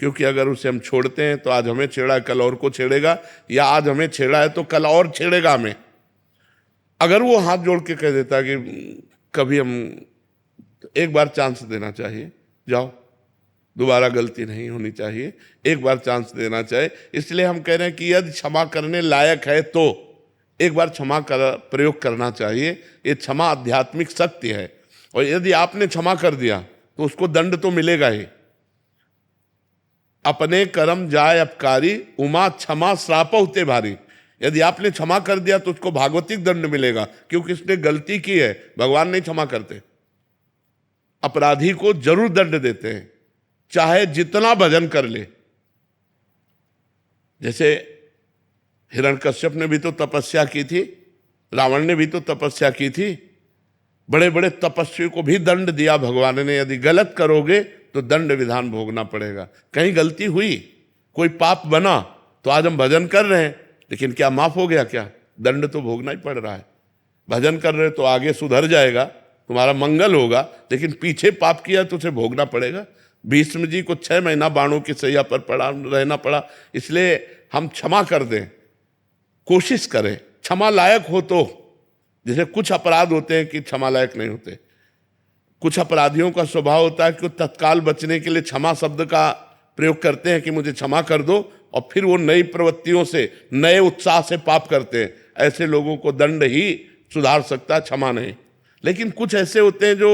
क्योंकि अगर उसे हम छोड़ते हैं तो आज हमें छेड़ा है, कल और को छेड़ेगा, या आज हमें छेड़ा है तो कल और छेड़ेगा हमें। अगर वो हाथ जोड़ के कह देता कि कभी हम, तो एक बार चांस देना चाहिए, जाओ, दोबारा गलती नहीं होनी चाहिए, एक बार चांस देना चाहिए। इसलिए हम कह रहे हैं कि यदि क्षमा करने लायक है तो एक बार क्षमा कर प्रयोग करना चाहिए। ये क्षमा आध्यात्मिक शक्ति है, और यदि आपने क्षमा कर दिया तो उसको दंड तो मिलेगा ही। अपने कर्म जाय अपकारी, उमा क्षमा श्राप होते भारी। यदि आपने क्षमा कर दिया तो उसको भागवतिक दंड मिलेगा, क्योंकि इसने गलती की है। भगवान नहीं क्षमा करते, अपराधी को जरूर दंड देते हैं, चाहे जितना भजन कर ले। जैसे हिरण्यकश्यप ने भी तो तपस्या की थी, रावण ने भी तो तपस्या की थी, बड़े बड़े तपस्वी को भी दंड दिया भगवान ने। यदि गलत करोगे तो दंड विधान भोगना पड़ेगा। कहीं गलती हुई, कोई पाप बना, तो आज हम भजन कर रहे हैं, लेकिन क्या माफ हो गया? क्या दंड तो भोगना ही पड़ रहा है। भजन कर रहे तो आगे सुधर जाएगा, तुम्हारा मंगल होगा, लेकिन पीछे पाप किया तो उसे भोगना पड़ेगा। भीष्म जी को 6 महीना बाणों की सैया पर रहना पड़ा। इसलिए हम क्षमा कर दें, कोशिश करें, क्षमा लायक हो तो। जैसे कुछ अपराध होते हैं कि क्षमा लायक नहीं होते। कुछ अपराधियों का स्वभाव होता है कि वो तत्काल बचने के लिए क्षमा शब्द का प्रयोग करते हैं कि मुझे क्षमा कर दो, और फिर वो नई प्रवृत्तियों से, नए उत्साह से पाप करते हैं। ऐसे लोगों को दंड ही सुधार सकता है, क्षमा नहीं। लेकिन कुछ ऐसे होते हैं जो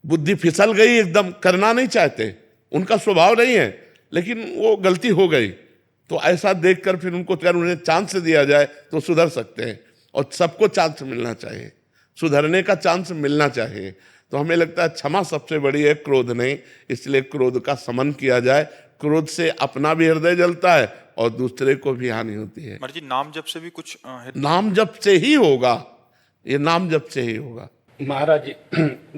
बुद्धि फिसल गई, एकदम करना नहीं चाहते, उनका स्वभाव नहीं है, लेकिन वो गलती हो गई, तो ऐसा देखकर फिर उनको अगर उन्हें चांस दिया जाए तो सुधर सकते हैं। और सबको चांस मिलना चाहिए, सुधरने का चांस मिलना चाहिए। तो हमें लगता है क्षमा सबसे बड़ी है, क्रोध नहीं। इसलिए क्रोध का समन किया जाए। क्रोध से अपना भी हृदय जलता है और दूसरे को भी हानि होती है। महाराज जी, नाम जप से भी कुछ नाम जप से ही होगा, ये नाम जप से ही होगा। महाराज जी,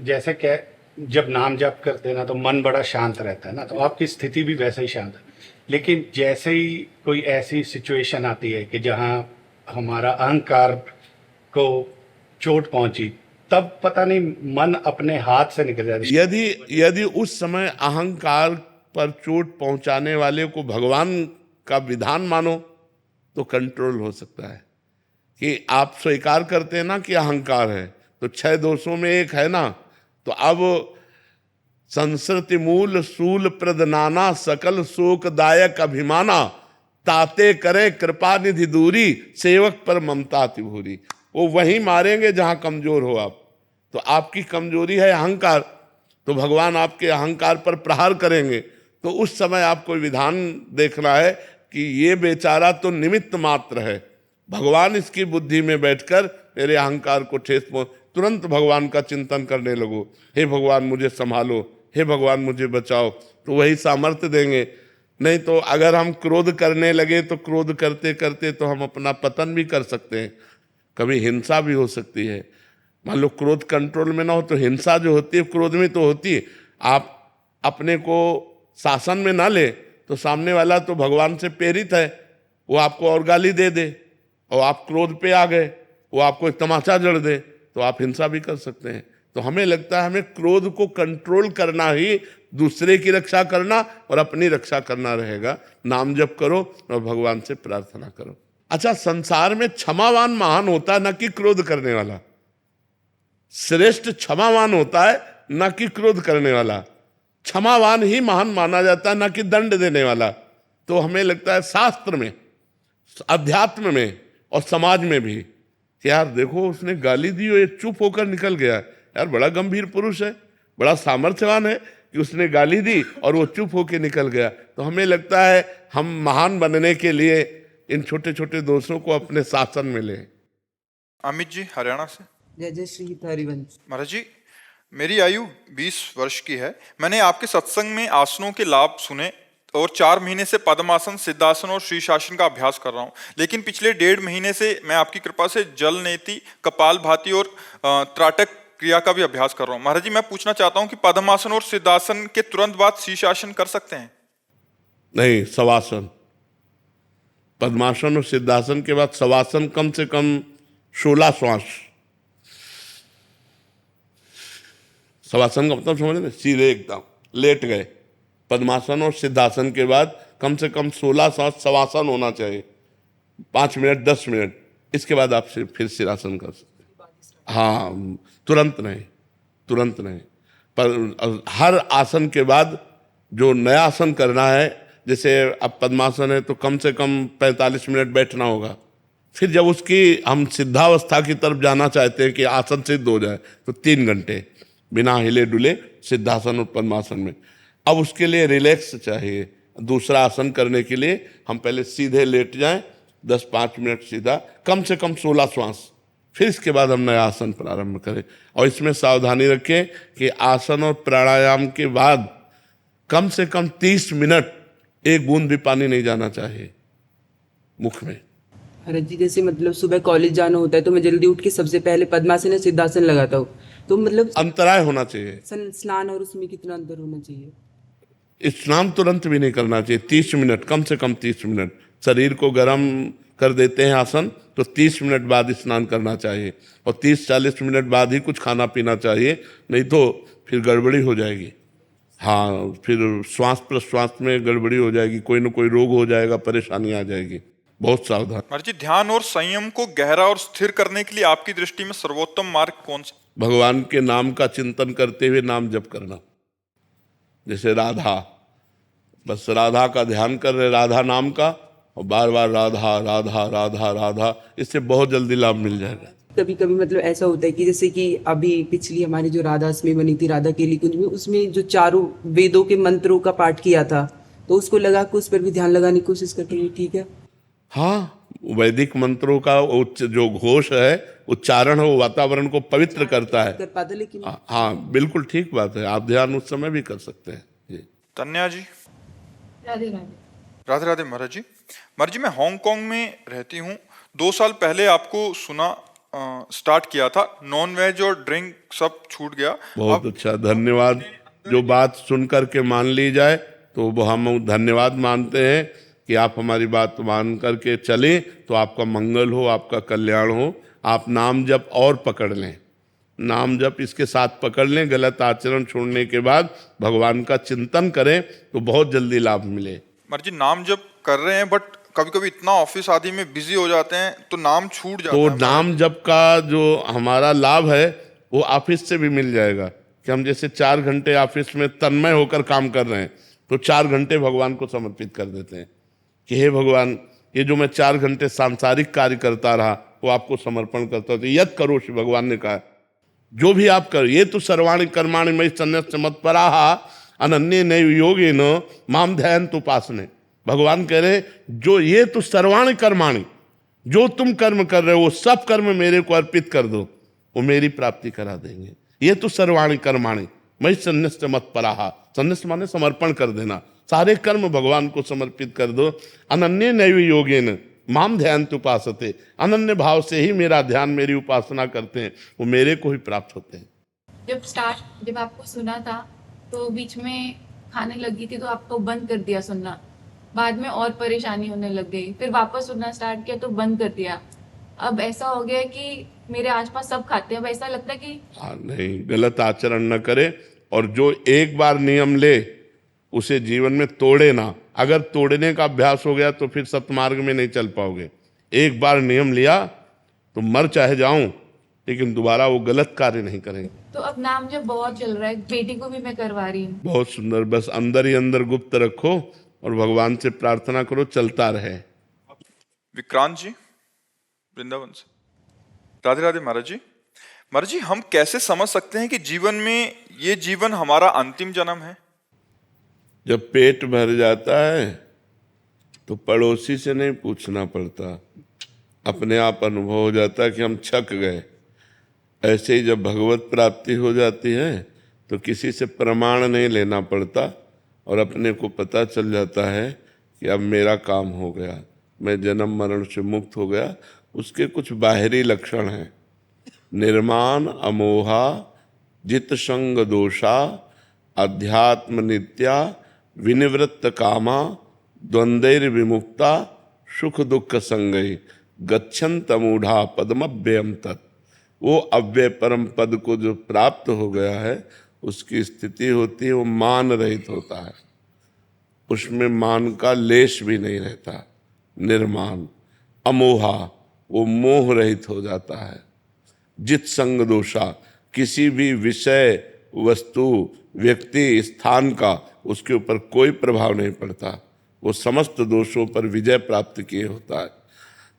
जैसे क्या जब नाम जप करते हैं ना तो मन बड़ा शांत रहता है ना, तो आपकी स्थिति भी वैसे ही शांत है। लेकिन जैसे ही कोई ऐसी सिचुएशन आती है कि जहाँ हमारा अहंकार को चोट पहुंची, तब पता नहीं मन अपने हाथ से निकल जाता है। यदि उस समय अहंकार पर चोट पहुंचाने वाले को भगवान का विधान मानो तो कंट्रोल हो सकता है। कि आप स्वीकार करते हैं ना कि अहंकार है, तो 6 दोषों में एक है ना, तो अब संस्कृति मूल सूल प्रदनाना, सकल शोकदायक अभिमाना, ताते करे कृपा निधि दूरी, सेवक पर ममता अति भूरी। वो वहीं मारेंगे जहां कमजोर हो आप। तो आपकी कमजोरी है अहंकार, तो भगवान आपके अहंकार पर प्रहार करेंगे। तो उस समय आपको विधान देखना है कि ये बेचारा तो निमित्त मात्र है, भगवान इसकी बुद्धि में बैठकर मेरे अहंकार को ठेस पहुंच। तुरंत भगवान का चिंतन करने लगो, हे भगवान मुझे संभालो, हे भगवान मुझे बचाओ, तो वही सामर्थ्य देंगे। नहीं तो अगर हम क्रोध करने लगे तो क्रोध करते करते तो हम अपना पतन भी कर सकते हैं। कभी हिंसा भी हो सकती है। मान लो क्रोध कंट्रोल में ना हो तो हिंसा जो होती है क्रोध में तो होती है। आप अपने को शासन में ना ले तो सामने वाला तो भगवान से प्रेरित है, वो आपको और गाली दे दे, और आप क्रोध पे आ गए, वो आपको एक तमाचा जड़ दे, तो आप हिंसा भी कर सकते हैं। तो हमें लगता है हमें क्रोध को कंट्रोल करना ही दूसरे की रक्षा करना और अपनी रक्षा करना रहेगा। नाम जप करो और भगवान से प्रार्थना करो। अच्छा, संसार में क्षमावान महान होता है न कि क्रोध करने वाला। श्रेष्ठ क्षमावान होता है न कि क्रोध करने वाला। क्षमावान ही महान माना जाता है, न कि दंड देने वाला। तो हमें लगता है शास्त्र में, अध्यात्म में और समाज में भी, यार देखो उसने गाली दी और ये चुप होकर निकल गया, यार बड़ा गंभीर पुरुष है, बड़ा सामर्थ्यवान है कि उसने गाली दी और वो चुप होकर निकल गया। तो हमें लगता है हम महान बनने के लिए इन छोटे छोटे दोषों को अपने शासन में लें। अमित जी हरियाणा से। जय जय श्री हरिवंश। महाराज जी, मेरी आयु 20 वर्ष की है। मैंने आपके सत्संग में आसनों के लाभ सुने और 4 महीने से पद्मासन, सिद्धासन और शीर्षासन का अभ्यास कर रहा हूँ। लेकिन पिछले 1.5 महीने से मैं आपकी कृपा से जल नेति, कपालभाति और त्राटक क्रिया का भी अभ्यास कर रहा हूँ। महाराज जी, मैं पूछना चाहता हूँ कि पद्मासन और सिद्धासन के तुरंत बाद शीर्षासन कर सकते हैं? नहीं, शवासन। पद्मासन और सिद्धासन के बाद शवासन, कम से कम 16 श्वास। शवासन का मतलब समझ रहे, सीधे एकदम लेट गए, पद्मासन और सिद्धासन के बाद कम से कम 16 सांस शवासन होना चाहिए, 5 मिनट 10 मिनट। इसके बाद आप फिर सिरासन कर सकते हैं। हाँ, तुरंत नहीं, तुरंत नहीं, पर हर आसन के बाद जो नया आसन करना है, जैसे अब पद्मासन है तो कम से कम 45 मिनट बैठना होगा। फिर जब उसकी हम सिद्धावस्था की तरफ जाना चाहते हैं कि आसन सिद्ध हो जाए, तो 3 घंटे बिना हिले डुले सिद्धासन और पद्मासन में। अब उसके लिए रिलैक्स चाहिए। दूसरा आसन करने के लिए हम पहले सीधे लेट जाएं, 10-5 मिनट सीधा, कम से कम 16 श्वास, फिर इसके बाद हम नया आसन प्रारंभ करें। और इसमें सावधानी रखें कि आसन और प्राणायाम के बाद कम से कम 30 मिनट एक बूंद भी पानी नहीं जाना चाहिए मुख में। महाराज जी, जैसे मतलब सुबह कॉलेज जाना होता है तो मैं जल्दी उठ के सबसे पहले पद्मासन या सिद्धासन लगाता हूँ, तो मतलब अंतराय होना चाहिए। स्नान और उसमें कितना अंतर होना चाहिए? स्नान तुरंत भी नहीं करना चाहिए, 30 मिनट, कम से कम 30 मिनट। शरीर को गर्म कर देते हैं आसन, तो 30 मिनट बाद स्नान करना चाहिए और 30-40 मिनट बाद ही कुछ खाना पीना चाहिए, नहीं तो फिर गड़बड़ी हो जाएगी। हाँ, फिर श्वास प्रश्वास में गड़बड़ी हो जाएगी, कोई ना कोई रोग हो जाएगा, परेशानी आ जाएगी। बहुत सावधान। महाराज जी, ध्यान और संयम को गहरा और स्थिर करने के लिए आपकी दृष्टि में सर्वोत्तम मार्ग कौन सा? भगवान के नाम का चिंतन करते हुए नाम जप करना। जैसे राधा, बस राधा का ध्यान कर रहे, राधा नाम का, और बार बार राधा राधा राधा राधा, इससे बहुत जल्दी लाभ मिल जाएगा। कभी कभी मतलब ऐसा होता है कि जैसे कि अभी पिछली हमारी जो राधा अष्टमी बनी थी राधा केली कुंज में, उसमें जो चारों वेदों के मंत्रों का पाठ किया था, तो उसको लगा के उस पर भी ध्यान लगाने की कोशिश करते हैं, ठीक है? हाँ, वैदिक मंत्रों का जो घोष है, उच्चारण है, वो वातावरण को पवित्र करता है। कर पाता, लेकिन हाँ, बिल्कुल ठीक बात है। आप ध्यान उस समय भी कर सकते हैं जी। तन्या जी। राधे राधे। राधे राधे महाराज जी। महाराज जी, मैं हांगकांग में रहती हूँ। 2 साल पहले आपको सुना स्टार्ट किया था, नॉन वेज और ड्रिंक सब छूट गया। बहुत अच्छा, धन्यवाद। जो बात सुन करके मान ली जाए तो वो हम धन्यवाद मानते हैं कि आप हमारी बात मान करके चलें, तो आपका मंगल हो, आपका कल्याण हो। आप नाम जप और पकड़ लें, नाम जप इसके साथ पकड़ लें। गलत आचरण छोड़ने के बाद भगवान का चिंतन करें तो बहुत जल्दी लाभ मिले। महाराज जी, नाम जप कर रहे हैं, बट कभी कभी इतना ऑफिस आदि में बिजी हो जाते हैं तो नाम छूट जाता तो है। नाम जप का जो हमारा लाभ है वो ऑफिस से भी मिल जाएगा कि हम जैसे 4 घंटे ऑफिस में तन्मय होकर काम कर रहे हैं, तो 4 घंटे भगवान को समर्पित कर देते हैं कि हे भगवान, ये जो मैं 4 घंटे सांसारिक कार्य करता रहा वो आपको समर्पण करता हूं। तो यद करो, श्री भगवान ने कहा, जो भी आप करो, ये तो सर्वाणि कर्माणि मयि सन्न्यस्य मत्पराः अनन्ये नैव योगेन माम ध्यायन्त उपासने। भगवान कह रहे, जो ये तो सर्वाणि कर्माणि, जो तुम कर्म कर रहे हो वो सब कर्म मेरे को अर्पित कर दो, वो मेरी प्राप्ति करा देंगे। ये तो सर्वाणि कर्माणि मयि सन्न्यस्य मत्पराः, सन्न्यस्त माने समर्पण कर देना, सारे कर्म भगवान को समर्पित कर दो। अनन्ये नैव योगेन माम ध्यायन्त उपासते, अनन्य भाव से ही मेरा ध्यान, मेरी उपासना करते हैं, वो मेरे को ही प्राप्त होते हैं। जब आपको सुना था तो बीच में खाने लगी थी तो आपको बंद कर दिया सुनना, बाद में और परेशानी होने लग गई, फिर वापस सुनना स्टार्ट किया तो बंद कर दिया। अब ऐसा हो गया कि मेरे आसपास सब खाते हैं, अब ऐसा लगता है कि हाँ, नहीं, गलत आचरण न करे, और जो एक बार नियम ले उसे जीवन में तोड़े ना। अगर तोड़ने का अभ्यास हो गया तो फिर सतमार्ग में नहीं चल पाओगे। एक बार नियम लिया तो मर चाहे जाऊं, लेकिन दोबारा वो गलत कार्य नहीं करेंगे। तो अब नाम जब बहुत चल रहा है, बेटी को भी मैं करवा रही हूँ। बहुत सुंदर, बस अंदर ही अंदर गुप्त रखो और भगवान से प्रार्थना करो, चलता रहे। विक्रांत जी, वृंदावन से। राधे राधे महाराज जी। महाराज जी, हम कैसे समझ सकते हैं कि जीवन में ये जीवन हमारा अंतिम जन्म है? जब पेट भर जाता है तो पड़ोसी से नहीं पूछना पड़ता, अपने आप अनुभव हो जाता है कि हम छक गए। ऐसे ही जब भगवत प्राप्ति हो जाती है तो किसी से प्रमाण नहीं लेना पड़ता और अपने को पता चल जाता है कि अब मेरा काम हो गया, मैं जन्म मरण से मुक्त हो गया। उसके कुछ बाहरी लक्षण हैं, निर्माण अमोहा, जित संग दोषा, अध्यात्म नित्या, विनिवृत्त कामा, द्वंद्वैर विमुक्ता, सुख दुख संगई, गच्छन्त मूढ़ा पद्मव्ययम तत्। वो अव्यय परम पद को जो प्राप्त हो गया है उसकी स्थिति होती है, वो मान रहित होता है। उसमें मान का लेश भी नहीं रहता, निर्मान, अमोहा, वो मोह रहित हो जाता है। जित संग दोषा, किसी भी विषय, वस्तु, व्यक्ति, स्थान का उसके ऊपर कोई प्रभाव नहीं पड़ता, वो समस्त दोषों पर विजय प्राप्त किए होता है।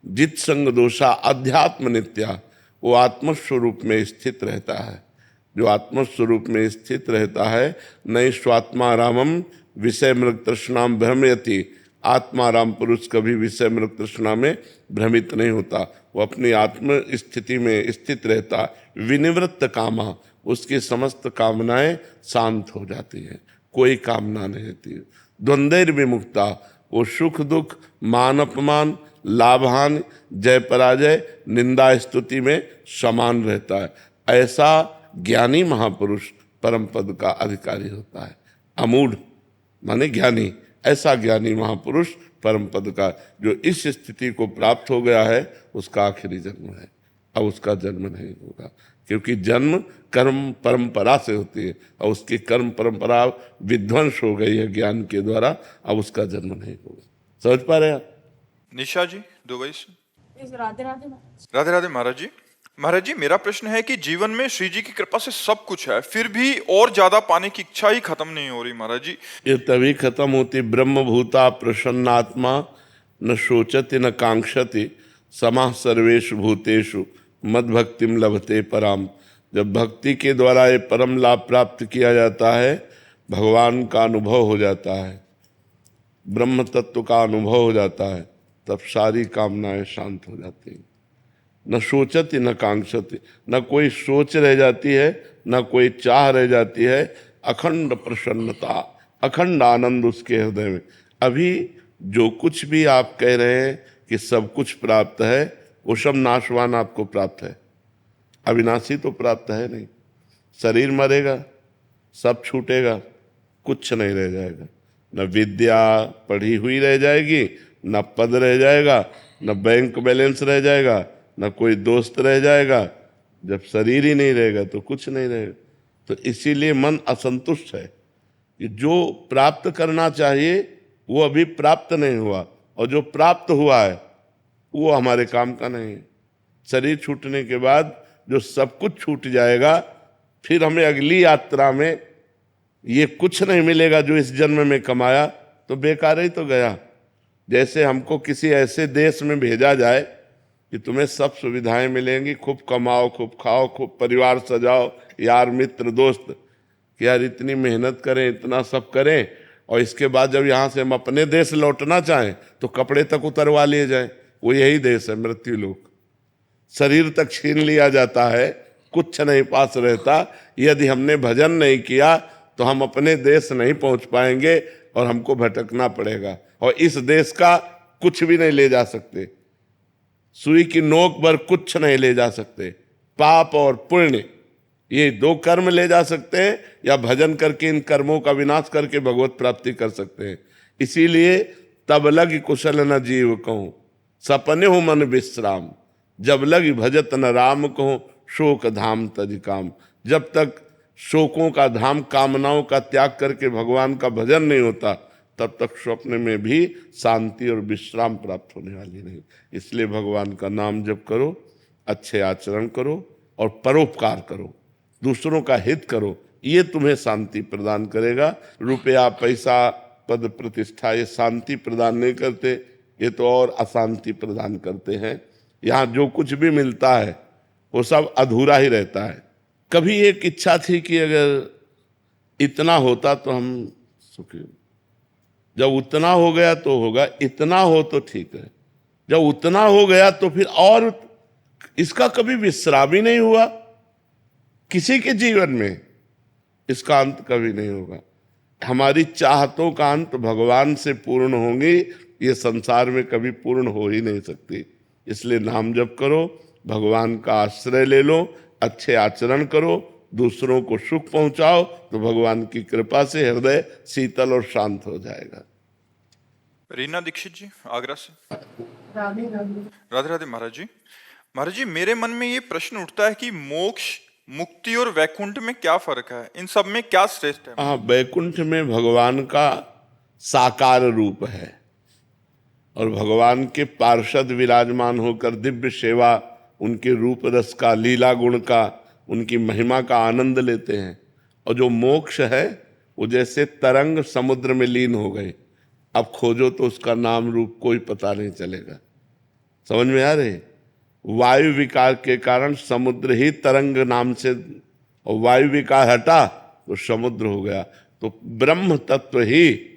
जित संग दोषा अध्यात्म नित्या, वो आत्मस्वरूप में स्थित रहता है। जो आत्मस्वरूप में स्थित रहता है, नई स्वात्मा रामम विषय मृग तृष्णाम भ्रमयति, आत्माराम पुरुष कभी विषय मृग तृष्णा में भ्रमित नहीं होता, वो अपनी आत्म स्थिति में स्थित रहता। विनिवृत्त कामा, उसकी समस्त कामनाएं शांत हो जाती हैं, कोई कामना नहीं रहती। द्वंद्वैर विमुक्ता, वो सुख दुख, मान अपमान, लाभ हानि, जय पराजय, निंदा स्तुति में समान रहता है। ऐसा ज्ञानी महापुरुष परम पद का अधिकारी होता है। अमूढ़ माने ज्ञानी, ऐसा ज्ञानी महापुरुष परम पद का, जो इस स्थिति को प्राप्त हो गया है, उसका आखिरी जन्म है, अब उसका जन्म नहीं होगा। क्योंकि जन्म कर्म परंपरा से होती है, और उसकी कर्म परंपरा विध्वंस हो गई है ज्ञान के द्वारा, अब उसका जन्म नहीं होगा। समझ पा रहे हैं? निशा जी दुबई से। राधे राधे। राधे राधे महाराज जी। महाराज जी, मेरा प्रश्न है कि जीवन में श्री जी की कृपा से सब कुछ है, फिर भी और ज्यादा पाने की इच्छा ही खत्म नहीं हो रही महाराज जी। ये तभी खत्म होती, ब्रह्म भूता प्रसन्नात्मा न शोचति न कांक्षति, समाः सर्वेषु भूतेषु मद भक्तिम लभते पराम। जब भक्ति के द्वारा ये परम लाभ प्राप्त किया जाता है, भगवान का अनुभव हो जाता है, ब्रह्म तत्व का अनुभव हो जाता है, तब सारी कामनाएं शांत हो जाती हैं। न सोचती न कांक्षती, न कोई सोच रह जाती है, न कोई चाह रह जाती है। अखंड प्रसन्नता, अखंड आनंद उसके हृदय में। अभी जो कुछ भी आप कह रहे हैं कि सब कुछ प्राप्त है, वो सब नाशवान आपको प्राप्त है, अविनाशी तो प्राप्त है नहीं। शरीर मरेगा, सब छूटेगा, कुछ नहीं रह जाएगा। न विद्या पढ़ी हुई रह जाएगी, न पद रह जाएगा, न बैंक बैलेंस रह जाएगा, न कोई दोस्त रह जाएगा। जब शरीर ही नहीं रहेगा तो कुछ नहीं रहेगा। तो इसीलिए मन असंतुष्ट है कि जो प्राप्त करना चाहिए वो अभी प्राप्त नहीं हुआ, और जो प्राप्त हुआ है वो हमारे काम का नहीं है। शरीर छूटने के बाद जो सब कुछ छूट जाएगा, फिर हमें अगली यात्रा में ये कुछ नहीं मिलेगा जो इस जन्म में कमाया, तो बेकार ही तो गया। जैसे हमको किसी ऐसे देश में भेजा जाए कि तुम्हें सब सुविधाएं मिलेंगी, खूब कमाओ, खूब खाओ, खूब परिवार सजाओ, यार मित्र दोस्त, कि यार इतनी मेहनत करें, इतना सब करें, और इसके बाद जब यहाँ से हम अपने देश लौटना चाहें तो कपड़े तक उतरवा लिए जाएं। वो यही देश है मृत्यु लोक। शरीर तक छीन लिया जाता है, कुछ नहीं पास रहता। यदि हमने भजन नहीं किया तो हम अपने देश नहीं पहुंच पाएंगे और हमको भटकना पड़ेगा, और इस देश का कुछ भी नहीं ले जा सकते। सुई की नोक पर कुछ नहीं ले जा सकते। पाप और पुण्य ये दो कर्म ले जा सकते हैं, या भजन करके इन कर्मों का विनाश करके भगवत प्राप्ति कर सकते हैं। इसीलिए तब लग कुशल न जीव कहूँ, सपने हो मन विश्राम, जब लग भजत न राम कहूँ, शोक धाम तज काम। जब तक शोकों का धाम, कामनाओं का त्याग करके भगवान का भजन नहीं होता, तब तक स्वप्न में भी शांति और विश्राम प्राप्त होने वाली नहीं। इसलिए भगवान का नाम जप करो, अच्छे आचरण करो और परोपकार करो, दूसरों का हित करो, ये तुम्हें शांति प्रदान करेगा। रुपया, पैसा, पद, प्रतिष्ठा ये शांति प्रदान नहीं करते, ये तो और अशांति प्रदान करते हैं। यहाँ जो कुछ भी मिलता है वो सब अधूरा ही रहता है। कभी एक इच्छा थी कि अगर इतना होता तो हम सुखी, जब उतना हो गया तो होगा, इतना हो तो ठीक है। जब उतना हो गया तो फिर और इसका कभी विश्राम ही नहीं हुआ। किसी के जीवन में इसका अंत कभी नहीं होगा। हमारी चाहतों का अंत भगवान से पूर्ण होंगी, ये संसार में कभी पूर्ण हो ही नहीं सकती। इसलिए नाम जप करो, भगवान का आश्रय ले लो, अच्छे आचरण करो, दूसरों को सुख पहुंचाओ, तो भगवान की कृपा से हृदय शीतल और शांत हो जाएगा। रीना दीक्षित जी आगरा से। राधे राधे। राधे राधे महाराज जी। महाराज जी, मेरे मन में ये प्रश्न उठता है कि मोक्ष, मुक्ति और वैकुंठ में क्या फर्क है? इन सब में क्या श्रेष्ठ है? हाँ, वैकुंठ में भगवान का साकार रूप है और भगवान के पार्षद विराजमान होकर दिव्य सेवा, उनके रूप रस का, लीला गुण का, उनकी महिमा का आनंद लेते हैं। और जो मोक्ष है वो जैसे तरंग समुद्र में लीन हो गए, अब खोजो तो उसका नाम रूप कोई पता नहीं चलेगा। समझ में आ रहे? वायु विकार के कारण समुद्र ही तरंग नाम से, और वायु विकार हटा तो समुद्र हो गया। तो ब्रह्म तत्व ही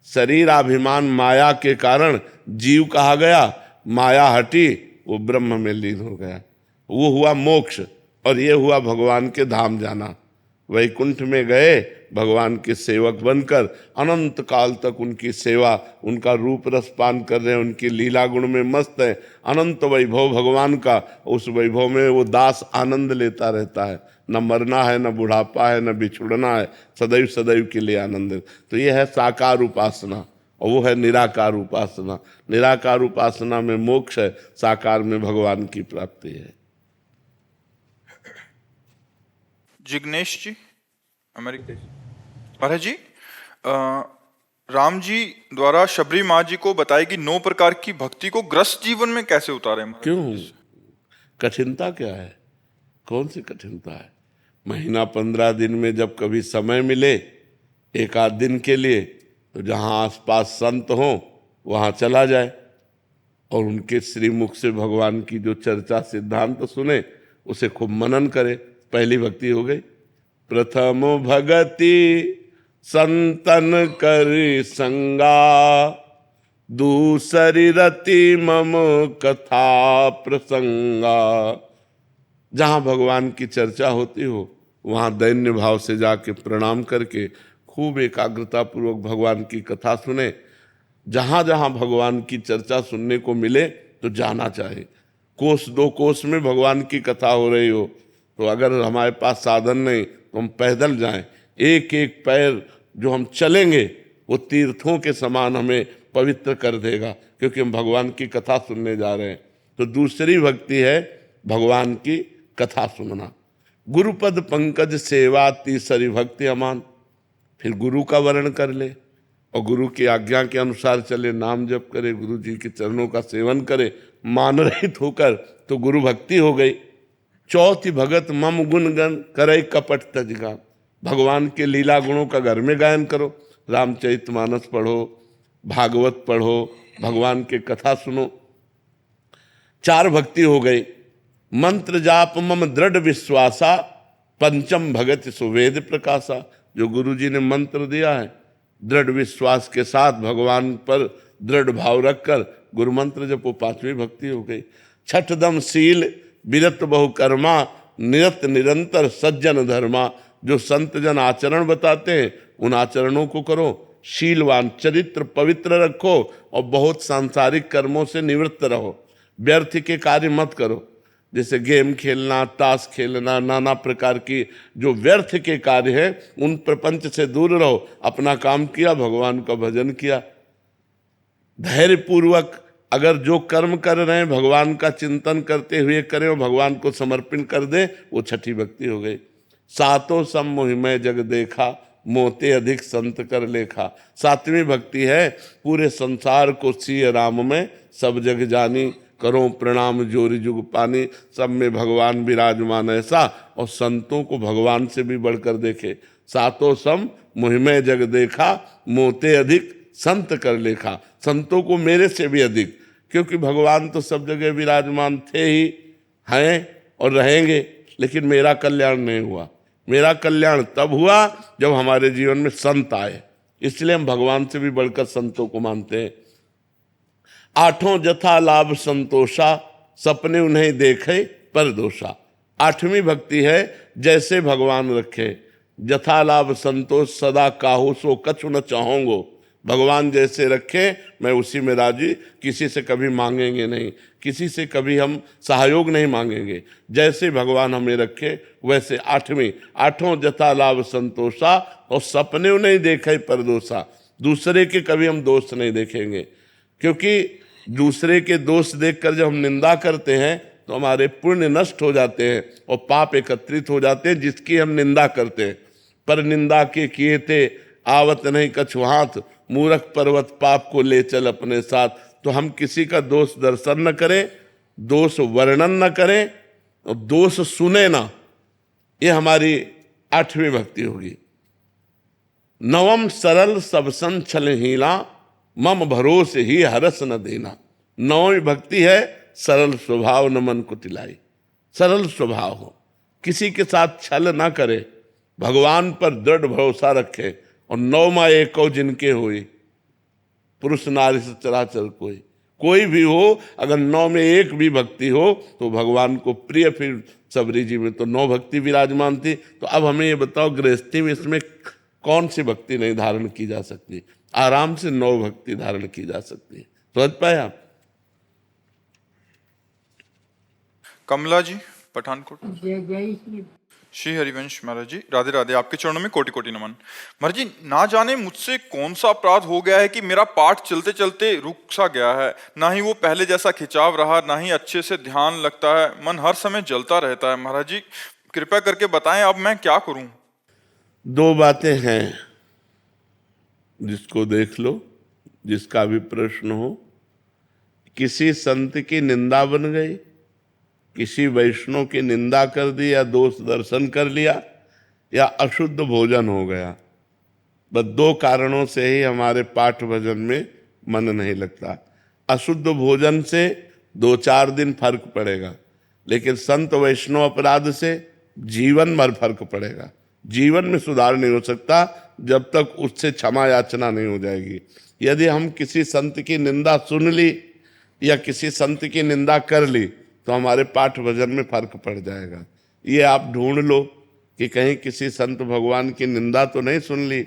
शरीराभिमान माया के कारण जीव कहा गया, माया हटी वो ब्रह्म में लीन हो गया। वो हुआ मोक्ष और ये हुआ भगवान के धाम जाना। वैकुंठ में गए भगवान के सेवक बनकर, अनंत काल तक उनकी सेवा, उनका रूप रस पान कर रहे हैं, उनकी लीला गुण में मस्त है। अनंत वैभव भगवान का, उस वैभव में वो दास आनंद लेता रहता है। न मरना है, न बुढ़ापा है, न बिछुड़ना है, सदैव सदैव के लिए आनंद। तो ये है साकार उपासना और वो है निराकार उपासना। निराकार उपासना में मोक्ष है, साकार में भगवान की प्राप्ति है। जिग्नेश जी, अमेरिका। महाराज जी, राम जी द्वारा शबरी माँ जी को बताई कि 9 प्रकार की भक्ति को ग्रस्त जीवन में कैसे उतारे? क्यों? कठिनता क्या है? कौन सी कठिनता है? महीना 15 दिन में जब कभी समय मिले एक आध दिन के लिए, तो जहाँ आसपास संत हों वहाँ चला जाए और उनके श्रीमुख से भगवान की जो चर्चा सिद्धांत तो सुने, उसे खूब मनन करे। पहली भक्ति हो गई। प्रथम भगति संतन कर संगा, दूसरी रति मम कथा प्रसंगा। जहाँ भगवान की चर्चा होती हो वहाँ दैन्य भाव से जाके प्रणाम करके खूब एकाग्रता पूर्वक भगवान की कथा सुने। जहाँ जहाँ भगवान की चर्चा सुनने को मिले तो जाना चाहे। कोस 2 कोस में भगवान की कथा हो रही हो तो अगर हमारे पास साधन नहीं तो हम पैदल जाएं। एक एक पैर जो हम चलेंगे वो तीर्थों के समान हमें पवित्र कर देगा, क्योंकि हम भगवान की कथा सुनने जा रहे हैं। तो दूसरी भक्ति है भगवान की कथा सुनना। गुरुपद पंकज सेवा तीसरी भक्ति अमान। फिर गुरु का वर्ण कर ले और गुरु की आज्ञा के अनुसार चले, नाम जप करे, गुरु जी के चरणों का सेवन करे, मान रहित होकर, तो गुरु भक्ति हो गई। चौथी भगत मम गुण गण करे कपट तजगान। भगवान के लीला गुणों का घर में गायन करो, रामचरितमानस पढ़ो, भागवत पढ़ो, भगवान के कथा सुनो। 4 भक्ति हो गई। मंत्र जाप मम दृढ़ विश्वासा, पंचम भगत सुवेद प्रकाशा। जो गुरु जी ने मंत्र दिया है, दृढ़ विश्वास के साथ भगवान पर दृढ़ भाव रखकर गुरु मंत्र जब, वो 5वीं भक्ति हो गई। छठदम शील विरत बहुकर्मा, निरत निरंतर सज्जन धर्मा। जो संत जन आचरण बताते हैं उन आचरणों को करो, शीलवान चरित्र पवित्र रखो और बहुत सांसारिक कर्मों से निवृत्त रहो। व्यर्थ के कार्य मत करो, जैसे गेम खेलना, ताश खेलना, नाना प्रकार की जो व्यर्थ के कार्य हैं उन प्रपंच से दूर रहो। अपना काम किया, भगवान का भजन किया, धैर्य पूर्वक अगर जो कर्म कर रहे हैं भगवान का चिंतन करते हुए करें और भगवान को समर्पण कर दे, वो छठी भक्ति हो गई। सातों सम मोहिमय जग देखा, मोते अधिक संत कर लेखा। 7वीं भक्ति है पूरे संसार को सिय राम में, सब जग जानी करो प्रणाम जोरी जुग पानी। सब में भगवान विराजमान ऐसा, और संतों को भगवान से भी बढ़कर देखे। सातों सम मोहिमय जग देखा, मोते अधिक संत कर लेखा। संतों को मेरे से भी अधिक, क्योंकि भगवान तो सब जगह विराजमान थे ही, हैं और रहेंगे, लेकिन मेरा कल्याण नहीं हुआ। मेरा कल्याण तब हुआ जब हमारे जीवन में संत आए, इसलिए हम भगवान से भी बढ़कर संतों को मानते हैं। 8 जथा लाभ संतोषा, सपने उन्हें देखे पर दोषा। 8वीं भक्ति है जैसे भगवान रखे, जथा लाभ संतोष सदा काहू सो कछु न चाहूंगो। भगवान जैसे रखे मैं उसी में राजी, किसी से कभी मांगेंगे नहीं, किसी से कभी हम सहयोग नहीं मांगेंगे। जैसे भगवान हमें रखे वैसे। 8वीं 8 जथा लाभ संतोषा, और सपने नहीं देखे पर दोषा। दूसरे के कभी हम दोष नहीं देखेंगे, क्योंकि दूसरे के दोष देखकर जब हम निंदा करते हैं तो हमारे पुण्य नष्ट हो जाते हैं और पाप एकत्रित हो जाते हैं जिसकी हम निंदा करते हैं। पर निंदा के किए थे आवत नहीं कछु हाथ, मूरख पर्वत पाप को ले चल अपने साथ। तो हम किसी का दोष दर्शन न करें, दोष वर्णन न करें और दोष सुने ना, ये हमारी 8वीं भक्ति होगी। नवम सरल सब संचल हीला, मम भरोसे ही हरस न देना। 9वीं भक्ति है सरल स्वभाव न मन को तिलाई। सरल स्वभाव हो, किसी के साथ छल ना करे, भगवान पर दृढ़ भरोसा रखे। और 9वां एको जिनके हुई, पुरुष नारी से चराचर कोई भी हो, अगर 9 में एक भी भक्ति हो तो भगवान को प्रिय। फिर सबरी जी में तो 9 भक्ति विराजमान थी। तो अब हमें ये बताओ गृहस्थी में इसमें कौन सी भक्ति नहीं धारण की जा सकती? आराम से 9 भक्ति धारण की जा सकती है। समझ पाए आप? कमला जी पठानकोट। जय जय श्री श्री हरिवंश महाराज जी, राधे राधे। आपके चरणों में कोटि कोटि नमन। महाराज जी, ना जाने मुझसे कौन सा अपराध हो गया है कि मेरा पाठ चलते चलते रुक सा गया है। ना ही वो पहले जैसा खिंचाव रहा, ना ही अच्छे से ध्यान लगता है। मन हर समय जलता रहता है। महाराज जी कृपया करके बताएं, अब मैं क्या करूं? 2 बातें हैं, जिसको देख लो, जिसका भी प्रश्न हो। किसी संत की निंदा बन गई, किसी वैष्णव की निंदा कर दी, या दोष दर्शन कर लिया, या अशुद्ध भोजन हो गया। बस 2 कारणों से ही हमारे पाठ भजन में मन नहीं लगता। अशुद्ध भोजन से 2-4 दिन फर्क पड़ेगा, लेकिन संत वैष्णव अपराध से जीवन भर फर्क पड़ेगा। जीवन में सुधार नहीं हो सकता जब तक उससे क्षमा याचना नहीं हो जाएगी। यदि हम किसी संत की निंदा सुन ली या किसी संत की निंदा कर ली तो हमारे पाठ भजन में फर्क पड़ जाएगा। ये आप ढूंढ लो कि कहीं किसी संत भगवान की निंदा तो नहीं सुन ली,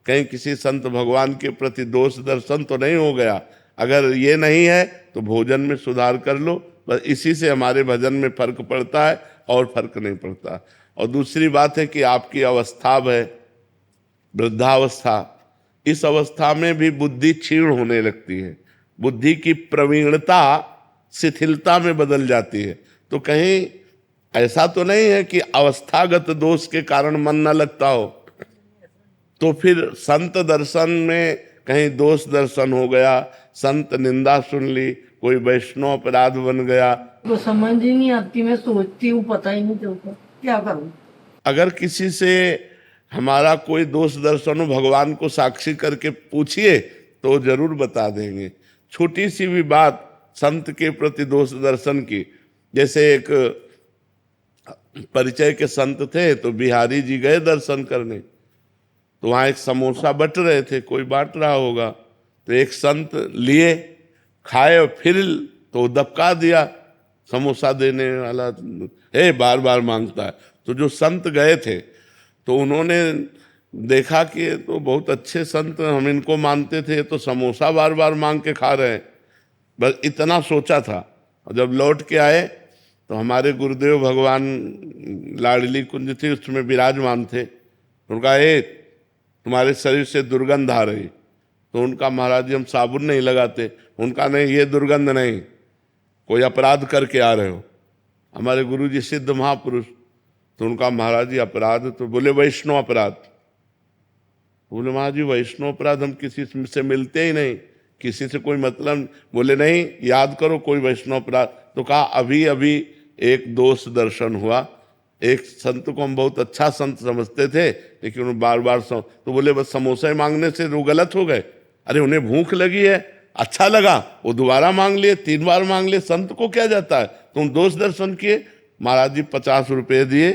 कहीं किसी संत भगवान के प्रति दोष दर्शन तो नहीं हो गया। अगर ये नहीं है तो भोजन में सुधार कर लो। बस इसी से हमारे भजन में फर्क पड़ता है, और फर्क नहीं पड़ता। और दूसरी बात है कि आपकी अवस्था है वृद्धावस्था। इस अवस्था में भी बुद्धि क्षीण होने लगती है, बुद्धि की प्रवीणता शिथिलता में बदल जाती है। तो कहीं ऐसा तो नहीं है कि अवस्थागत दोष के कारण मन न लगता हो, तो फिर संत दर्शन में कहीं दोष दर्शन हो गया, संत निंदा सुन ली, कोई वैष्णव अपराध बन गया, तो समझ ही नहीं आती। मैं सोचती हूँ, पता ही नहीं चलता क्या करूँ। अगर किसी से हमारा कोई दोष दर्शन हो, भगवान को साक्षी करके पूछिए तो जरूर बता देंगे। छोटी सी भी बात संत के प्रति दोष दर्शन की, जैसे एक परिचय के संत थे तो बिहारी जी गए दर्शन करने, तो वहाँ एक समोसा बट रहे थे, कोई बांट रहा होगा, तो एक संत लिए, खाए, फिर तो दबका दिया। समोसा देने वाला बार बार मांगता है। तो जो संत गए थे तो उन्होंने देखा कि तो बहुत अच्छे संत, हम इनको मानते थे, तो समोसा बार बार मांग के खा रहे हैं। बस इतना सोचा था। और जब लौट के आए तो हमारे गुरुदेव भगवान लाडली कुंज थी उसमें विराजमान थे। उनका तुम्हारे शरीर से दुर्गंध आ रही। तो उनका, महाराज जी हम साबुन नहीं लगाते। उनका, नहीं, ये दुर्गंध नहीं, कोई अपराध करके आ रहे हो। हमारे गुरु जी सिद्ध महापुरुष। तो उनका, महाराज जी अपराध? तो बोले वैष्णव अपराध। बोले महाराज जी वैष्णव अपराध हम किसी से मिलते ही नहीं, किसी से कोई मतलब। बोले नहीं, याद करो कोई वैष्णव अपराध। तो कहा अभी अभी एक दोष दर्शन हुआ, एक संत को हम बहुत अच्छा संत समझते थे, लेकिन उन्हें बार बार तो बोले बस समोसा मांगने से वो गलत हो गए। अरे उन्हें भूख लगी है, अच्छा लगा, वो दोबारा मांग लिए, 3 बार मांग लिए, संत को क्या जाता है? तुम दोष दर्शन किए। महाराज जी 50 रुपये दिए,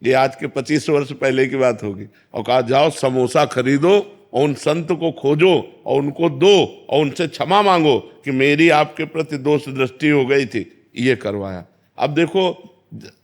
ये आज के 25 वर्ष पहले की बात होगी, और कहा जाओ समोसा खरीदो और उन संत को खोजो और उनको दो और उनसे क्षमा मांगो कि मेरी आपके प्रति दोष दृष्टि हो गई थी। ये करवाया। अब देखो,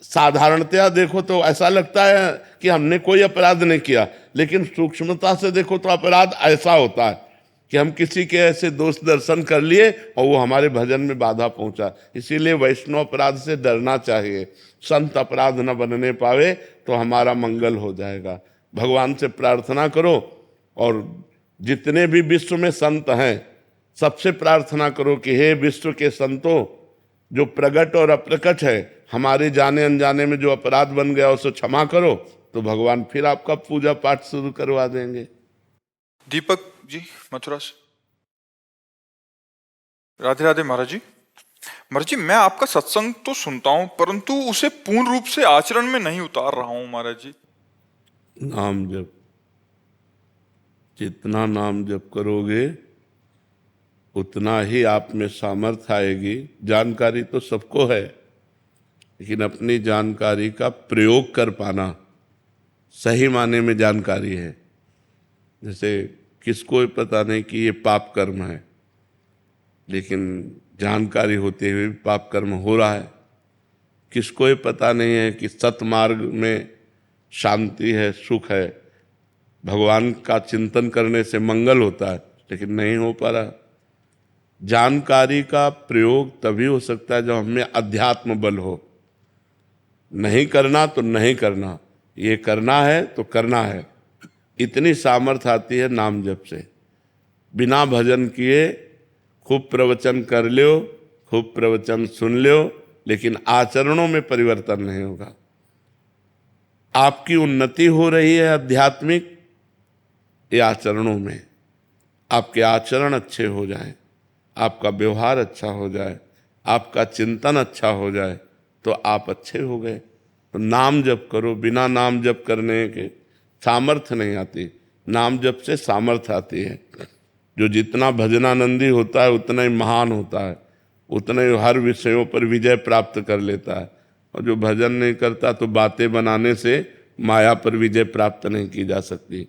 साधारणतया देखो तो ऐसा लगता है कि हमने कोई अपराध नहीं किया, लेकिन सूक्ष्मता से देखो तो अपराध ऐसा होता है कि हम किसी के ऐसे दोष दर्शन कर लिए और वो हमारे भजन में बाधा पहुंचा। इसीलिए वैष्णव अपराध से डरना चाहिए। संत अपराध न बनने पावे तो हमारा मंगल हो जाएगा। भगवान से प्रार्थना करो, और जितने भी विश्व में संत हैं सबसे प्रार्थना करो कि हे विश्व के संतों, जो प्रगट और अप्रकट है, हमारे जाने अनजाने में जो अपराध बन गया उसे क्षमा करो, तो भगवान फिर आपका पूजा पाठ शुरू करवा देंगे। दीपक जी मथुरा से। राधे राधे महाराज जी। महाराज जी, मैं आपका सत्संग तो सुनता हूं परंतु उसे पूर्ण रूप से आचरण में नहीं उतार रहा हूं महाराज जी। नाम जप, जितना नाम जप करोगे उतना ही आप में सामर्थ्य आएगी। जानकारी तो सबको है, लेकिन अपनी जानकारी का प्रयोग कर पाना सही माने में जानकारी है। जैसे किसको पता नहीं कि ये पाप कर्म है, लेकिन जानकारी होते हुए भी पाप कर्म हो रहा है। किसको ये पता नहीं है कि सतमार्ग में शांति है, सुख है, भगवान का चिंतन करने से मंगल होता है, लेकिन नहीं हो पा रहा। जानकारी का प्रयोग तभी हो सकता है जब हमें अध्यात्म बल हो। नहीं करना तो नहीं करना, ये करना है तो करना है। इतनी सामर्थ्य आती है नाम जप से। बिना भजन किए खूब प्रवचन कर लो, खूब प्रवचन सुन लो, लेकिन आचरणों में परिवर्तन नहीं होगा। आपकी उन्नति हो रही है आध्यात्मिक, ये आचरणों में। आपके आचरण अच्छे हो जाएं, आपका व्यवहार अच्छा हो जाए, आपका चिंतन अच्छा हो जाए, तो आप अच्छे हो गए। तो नाम जप करो। बिना नाम जप करने के सामर्थ्य नहीं आती, नाम जप से सामर्थ्य आती है। जो जितना भजनानंदी होता है उतना ही महान होता है, उतना ही हर विषयों पर विजय प्राप्त कर लेता है। और जो भजन नहीं करता तो बातें बनाने से माया पर विजय प्राप्त नहीं की जा सकती।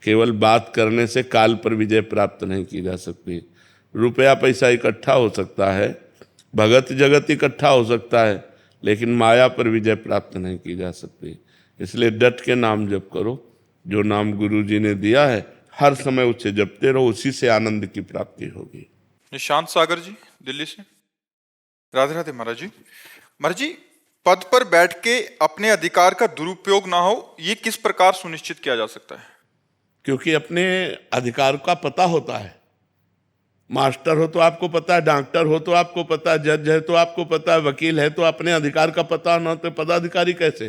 केवल बात करने से काल पर विजय प्राप्त नहीं की जा सकती। रुपया पैसा इकट्ठा हो सकता है, भगत जगत इकट्ठा हो सकता है, लेकिन माया पर विजय प्राप्त नहीं की जा सकती। इसलिए डट के नाम जप करो। जो नाम गुरु जी ने दिया है हर समय उसे जपते रहो, उसी से आनंद की प्राप्ति होगी। निशांत सागर जी दिल्ली से। राधे राधे महाराज जी। महाराज जी, पद पर बैठ के अपने अधिकार का दुरुपयोग ना हो, ये किस प्रकार सुनिश्चित किया जा सकता है? क्योंकि अपने अधिकार का पता होता है। मास्टर हो तो आपको पता है, डॉक्टर हो तो आपको पता है, जज है तो आपको पता है, वकील है तो अपने अधिकार का पता ना तो पदाधिकारी कैसे?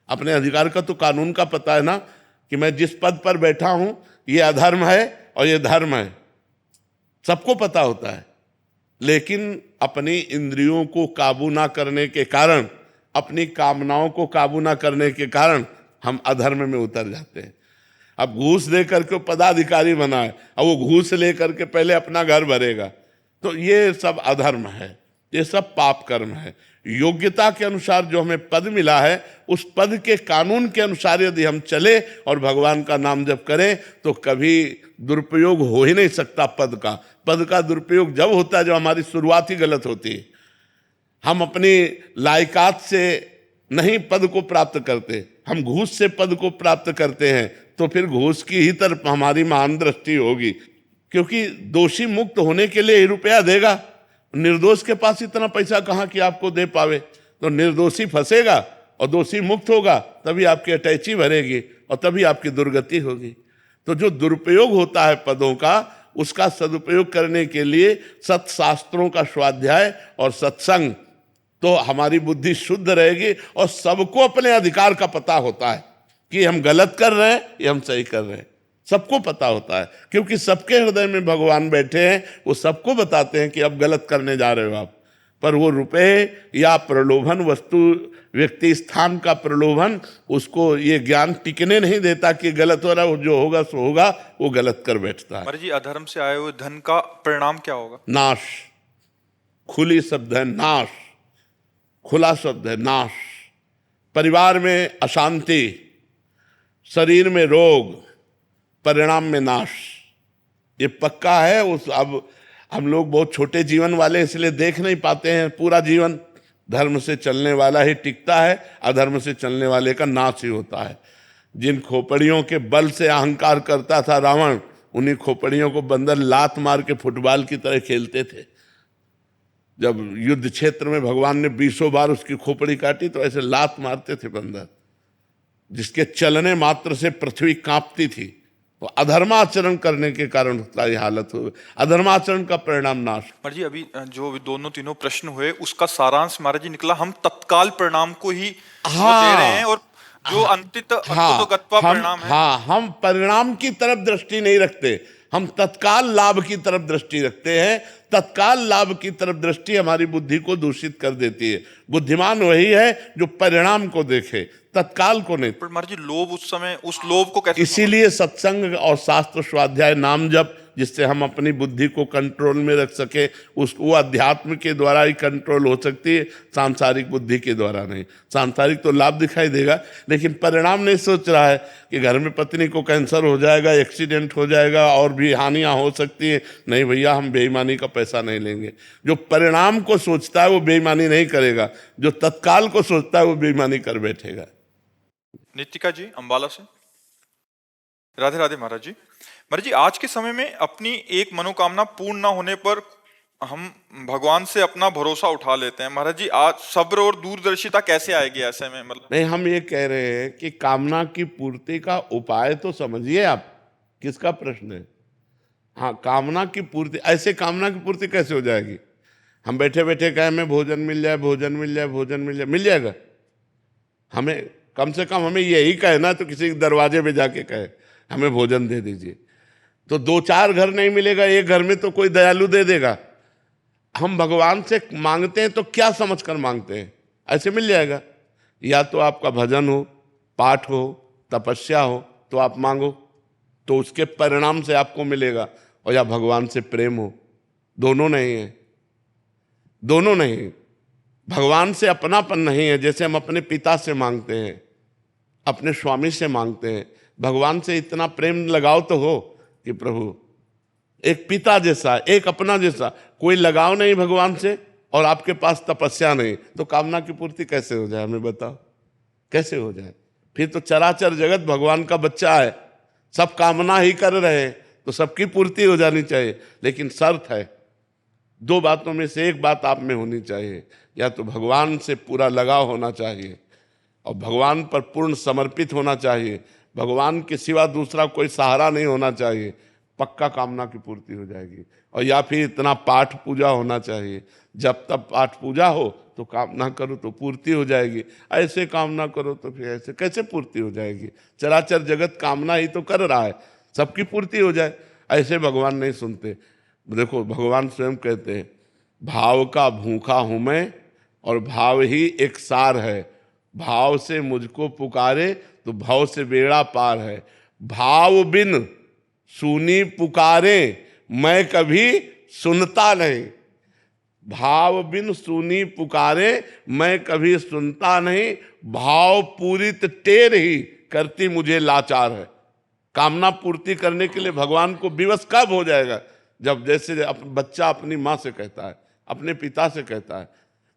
अपने अधिकार का तो कानून का पता है ना, कि मैं जिस पद पर बैठा हूं ये अधर्म है और ये धर्म है, सबको पता होता है। लेकिन अपनी इंद्रियों को काबू ना करने के कारण, अपनी कामनाओं को काबू ना करने के कारण हम अधर्म में उतर जाते हैं। अब घूस दे करके पदाधिकारी बना है, अब वो घूस ले करके पहले अपना घर भरेगा, तो ये सब अधर्म है, ये सब पाप कर्म है। योग्यता के अनुसार जो हमें पद मिला है, उस पद के कानून के अनुसार यदि हम चले और भगवान का नाम जप करें तो कभी दुरुपयोग हो ही नहीं सकता पद का। पद का दुरुपयोग जब होता है जब हमारी शुरुआत ही गलत होती है। हम अपनी लायकात से नहीं पद को प्राप्त करते, हम घूस से पद को प्राप्त करते हैं, तो फिर घूस की ही तरफ हमारी महान दृष्टि होगी। क्योंकि दोषी मुक्त होने के लिए ही रुपया देगा, निर्दोष के पास इतना पैसा कहाँ कि आपको दे पावे। तो निर्दोषी फंसेगा और दोषी मुक्त होगा, तभी आपकी अटैची भरेगी और तभी आपकी दुर्गति होगी। तो जो दुरुपयोग होता है पदों का, उसका सदुपयोग करने के लिए सत्शास्त्रों का स्वाध्याय और सत्संग, तो हमारी बुद्धि शुद्ध रहेगी। और सबको अपने अधिकार का पता होता है कि हम गलत कर रहे हैं या हम सही कर रहे हैं, सबको पता होता है। क्योंकि सबके हृदय में भगवान बैठे हैं, वो सबको बताते हैं कि अब गलत करने जा रहे हो आप। पर वो रुपए या प्रलोभन, वस्तु, व्यक्ति, स्थान का प्रलोभन, उसको ये ज्ञान टिकने नहीं देता कि गलत हो रहा है, जो होगा सो होगा, वो गलत कर बैठता है। महाराज जी, अधर्म से आए हुए धन का परिणाम क्या होगा? नाश। खुली शब्द है नाश, खुला शब्द है नाश। परिवार में अशांति, शरीर में रोग, परिणाम में नाश, ये पक्का है। उस अब हम लोग बहुत छोटे जीवन वाले इसलिए देख नहीं पाते हैं पूरा जीवन। धर्म से चलने वाला ही टिकता है, अधर्म से चलने वाले का नाश ही होता है। जिन खोपड़ियों के बल से अहंकार करता था रावण, उन्हीं खोपड़ियों को बंदर लात मार के फुटबॉल की तरह खेलते थे। जब युद्ध क्षेत्र में भगवान ने 20 बार उसकी खोपड़ी काटी, तो ऐसे लात मारते थे बंदर, जिसके चलने मात्र से पृथ्वी कांपती थी। तो अधर्माचरण करने के कारण उसका ये हालत हो, अधर्माचरण का परिणाम नाश। महाराज जी, अभी जो दोनों तीनों प्रश्न हुए उसका सारांश महाराज जी निकला, हम तत्काल परिणाम को ही दे रहे हैं और जो अंततोगत्वा परिणाम है। हाँ, हम परिणाम की तरफ दृष्टि नहीं रखते, हम तत्काल लाभ की तरफ दृष्टि रखते हैं। तत्काल लाभ की तरफ दृष्टि हमारी बुद्धि को दूषित कर देती है। बुद्धिमान वही है जो परिणाम को देखे, तत्काल को नहीं। पर महाराज जी लोभ उस समय, उस लोभ को कैसे इसीलिए सत्संग और शास्त्र स्वाध्याय, नाम जप, जिससे हम अपनी बुद्धि को कंट्रोल में रख सके, उसको वो अध्यात्म के द्वारा ही कंट्रोल हो सकती है, सांसारिक बुद्धि के द्वारा नहीं। सांसारिक तो लाभ दिखाई देगा, लेकिन परिणाम नहीं सोच रहा है कि घर में पत्नी को कैंसर हो जाएगा, एक्सीडेंट हो जाएगा और भी हानियां हो सकती है। नहीं भैया, हम बेईमानी का पैसा नहीं लेंगे। जो परिणाम को सोचता है वो बेईमानी नहीं करेगा, जो तत्काल को सोचता है वो बेईमानी कर बैठेगा। नितिका जी अंबाला से। राधे राधे महाराज जी। महाराज जी, आज के समय में अपनी एक मनोकामना पूर्ण ना होने पर हम भगवान से अपना भरोसा उठा लेते हैं। महाराज जी, आज सब्र और दूरदर्शिता कैसे आएगी ऐसे में? मतलब नहीं, हम ये कह रहे हैं कि कामना की पूर्ति का उपाय तो समझिए आप। किसका प्रश्न है? हाँ, कामना की पूर्ति। ऐसे कामना की पूर्ति कैसे हो जाएगी? हम बैठे बैठे कहें हमें भोजन मिल जाए, भोजन मिल जाए, भोजन मिल जाए, मिल जाएगा? हमें कम से कम हमें यही कहना, तो किसी के दरवाजे पे जाके कहे हमें भोजन दे दीजिए, तो 2-4 घर नहीं मिलेगा, एक घर में तो कोई दयालु दे देगा। हम भगवान से मांगते हैं तो क्या समझकर मांगते हैं? ऐसे मिल जाएगा? या तो आपका भजन हो, पाठ हो, तपस्या हो, तो आप मांगो, तो उसके परिणाम से आपको मिलेगा। और या भगवान से प्रेम हो, दोनों नहीं है, दोनों नहीं। भगवान से अपनापन नहीं है, जैसे हम अपने पिता से मांगते हैं, अपने स्वामी से मांगते हैं। भगवान से इतना प्रेम लगाव तो हो कि प्रभु एक पिता जैसा, एक अपना जैसा। कोई लगाव नहीं भगवान से और आपके पास तपस्या नहीं, तो कामना की पूर्ति कैसे हो जाए? हमें बताओ, कैसे हो जाए? फिर तो चराचर जगत भगवान का बच्चा है, सब कामना ही कर रहे हैं, तो सबकी पूर्ति हो जानी चाहिए। लेकिन शर्त है, 2 बातों में से एक बात आप में होनी चाहिए। या तो भगवान से पूरा लगाव होना चाहिए और भगवान पर पूर्ण समर्पित होना चाहिए, भगवान के सिवा दूसरा कोई सहारा नहीं होना चाहिए, पक्का कामना की पूर्ति हो जाएगी। और या फिर इतना पाठ पूजा होना चाहिए, जब तब पाठ पूजा हो तो कामना करो तो पूर्ति हो जाएगी। ऐसे कामना करो तो फिर ऐसे कैसे पूर्ति हो जाएगी? चराचर जगत कामना ही तो कर रहा है, सबकी पूर्ति हो जाए। ऐसे भगवान नहीं सुनते। देखो, भगवान स्वयं कहते हैं, भाव का भूखा हूं मैं और भाव ही एक सार है। भाव से मुझको पुकारे तो भाव से बेड़ा पार है। भाव बिन सुनी पुकारे मैं कभी सुनता नहीं। भाव बिन सुनी पुकारे मैं कभी सुनता नहीं। भाव पूरित टेर ही करती मुझे लाचार है। कामना पूर्ति करने के लिए भगवान को विवश कब हो जाएगा? जब जैसे बच्चा अपनी माँ से कहता है, अपने पिता से कहता है,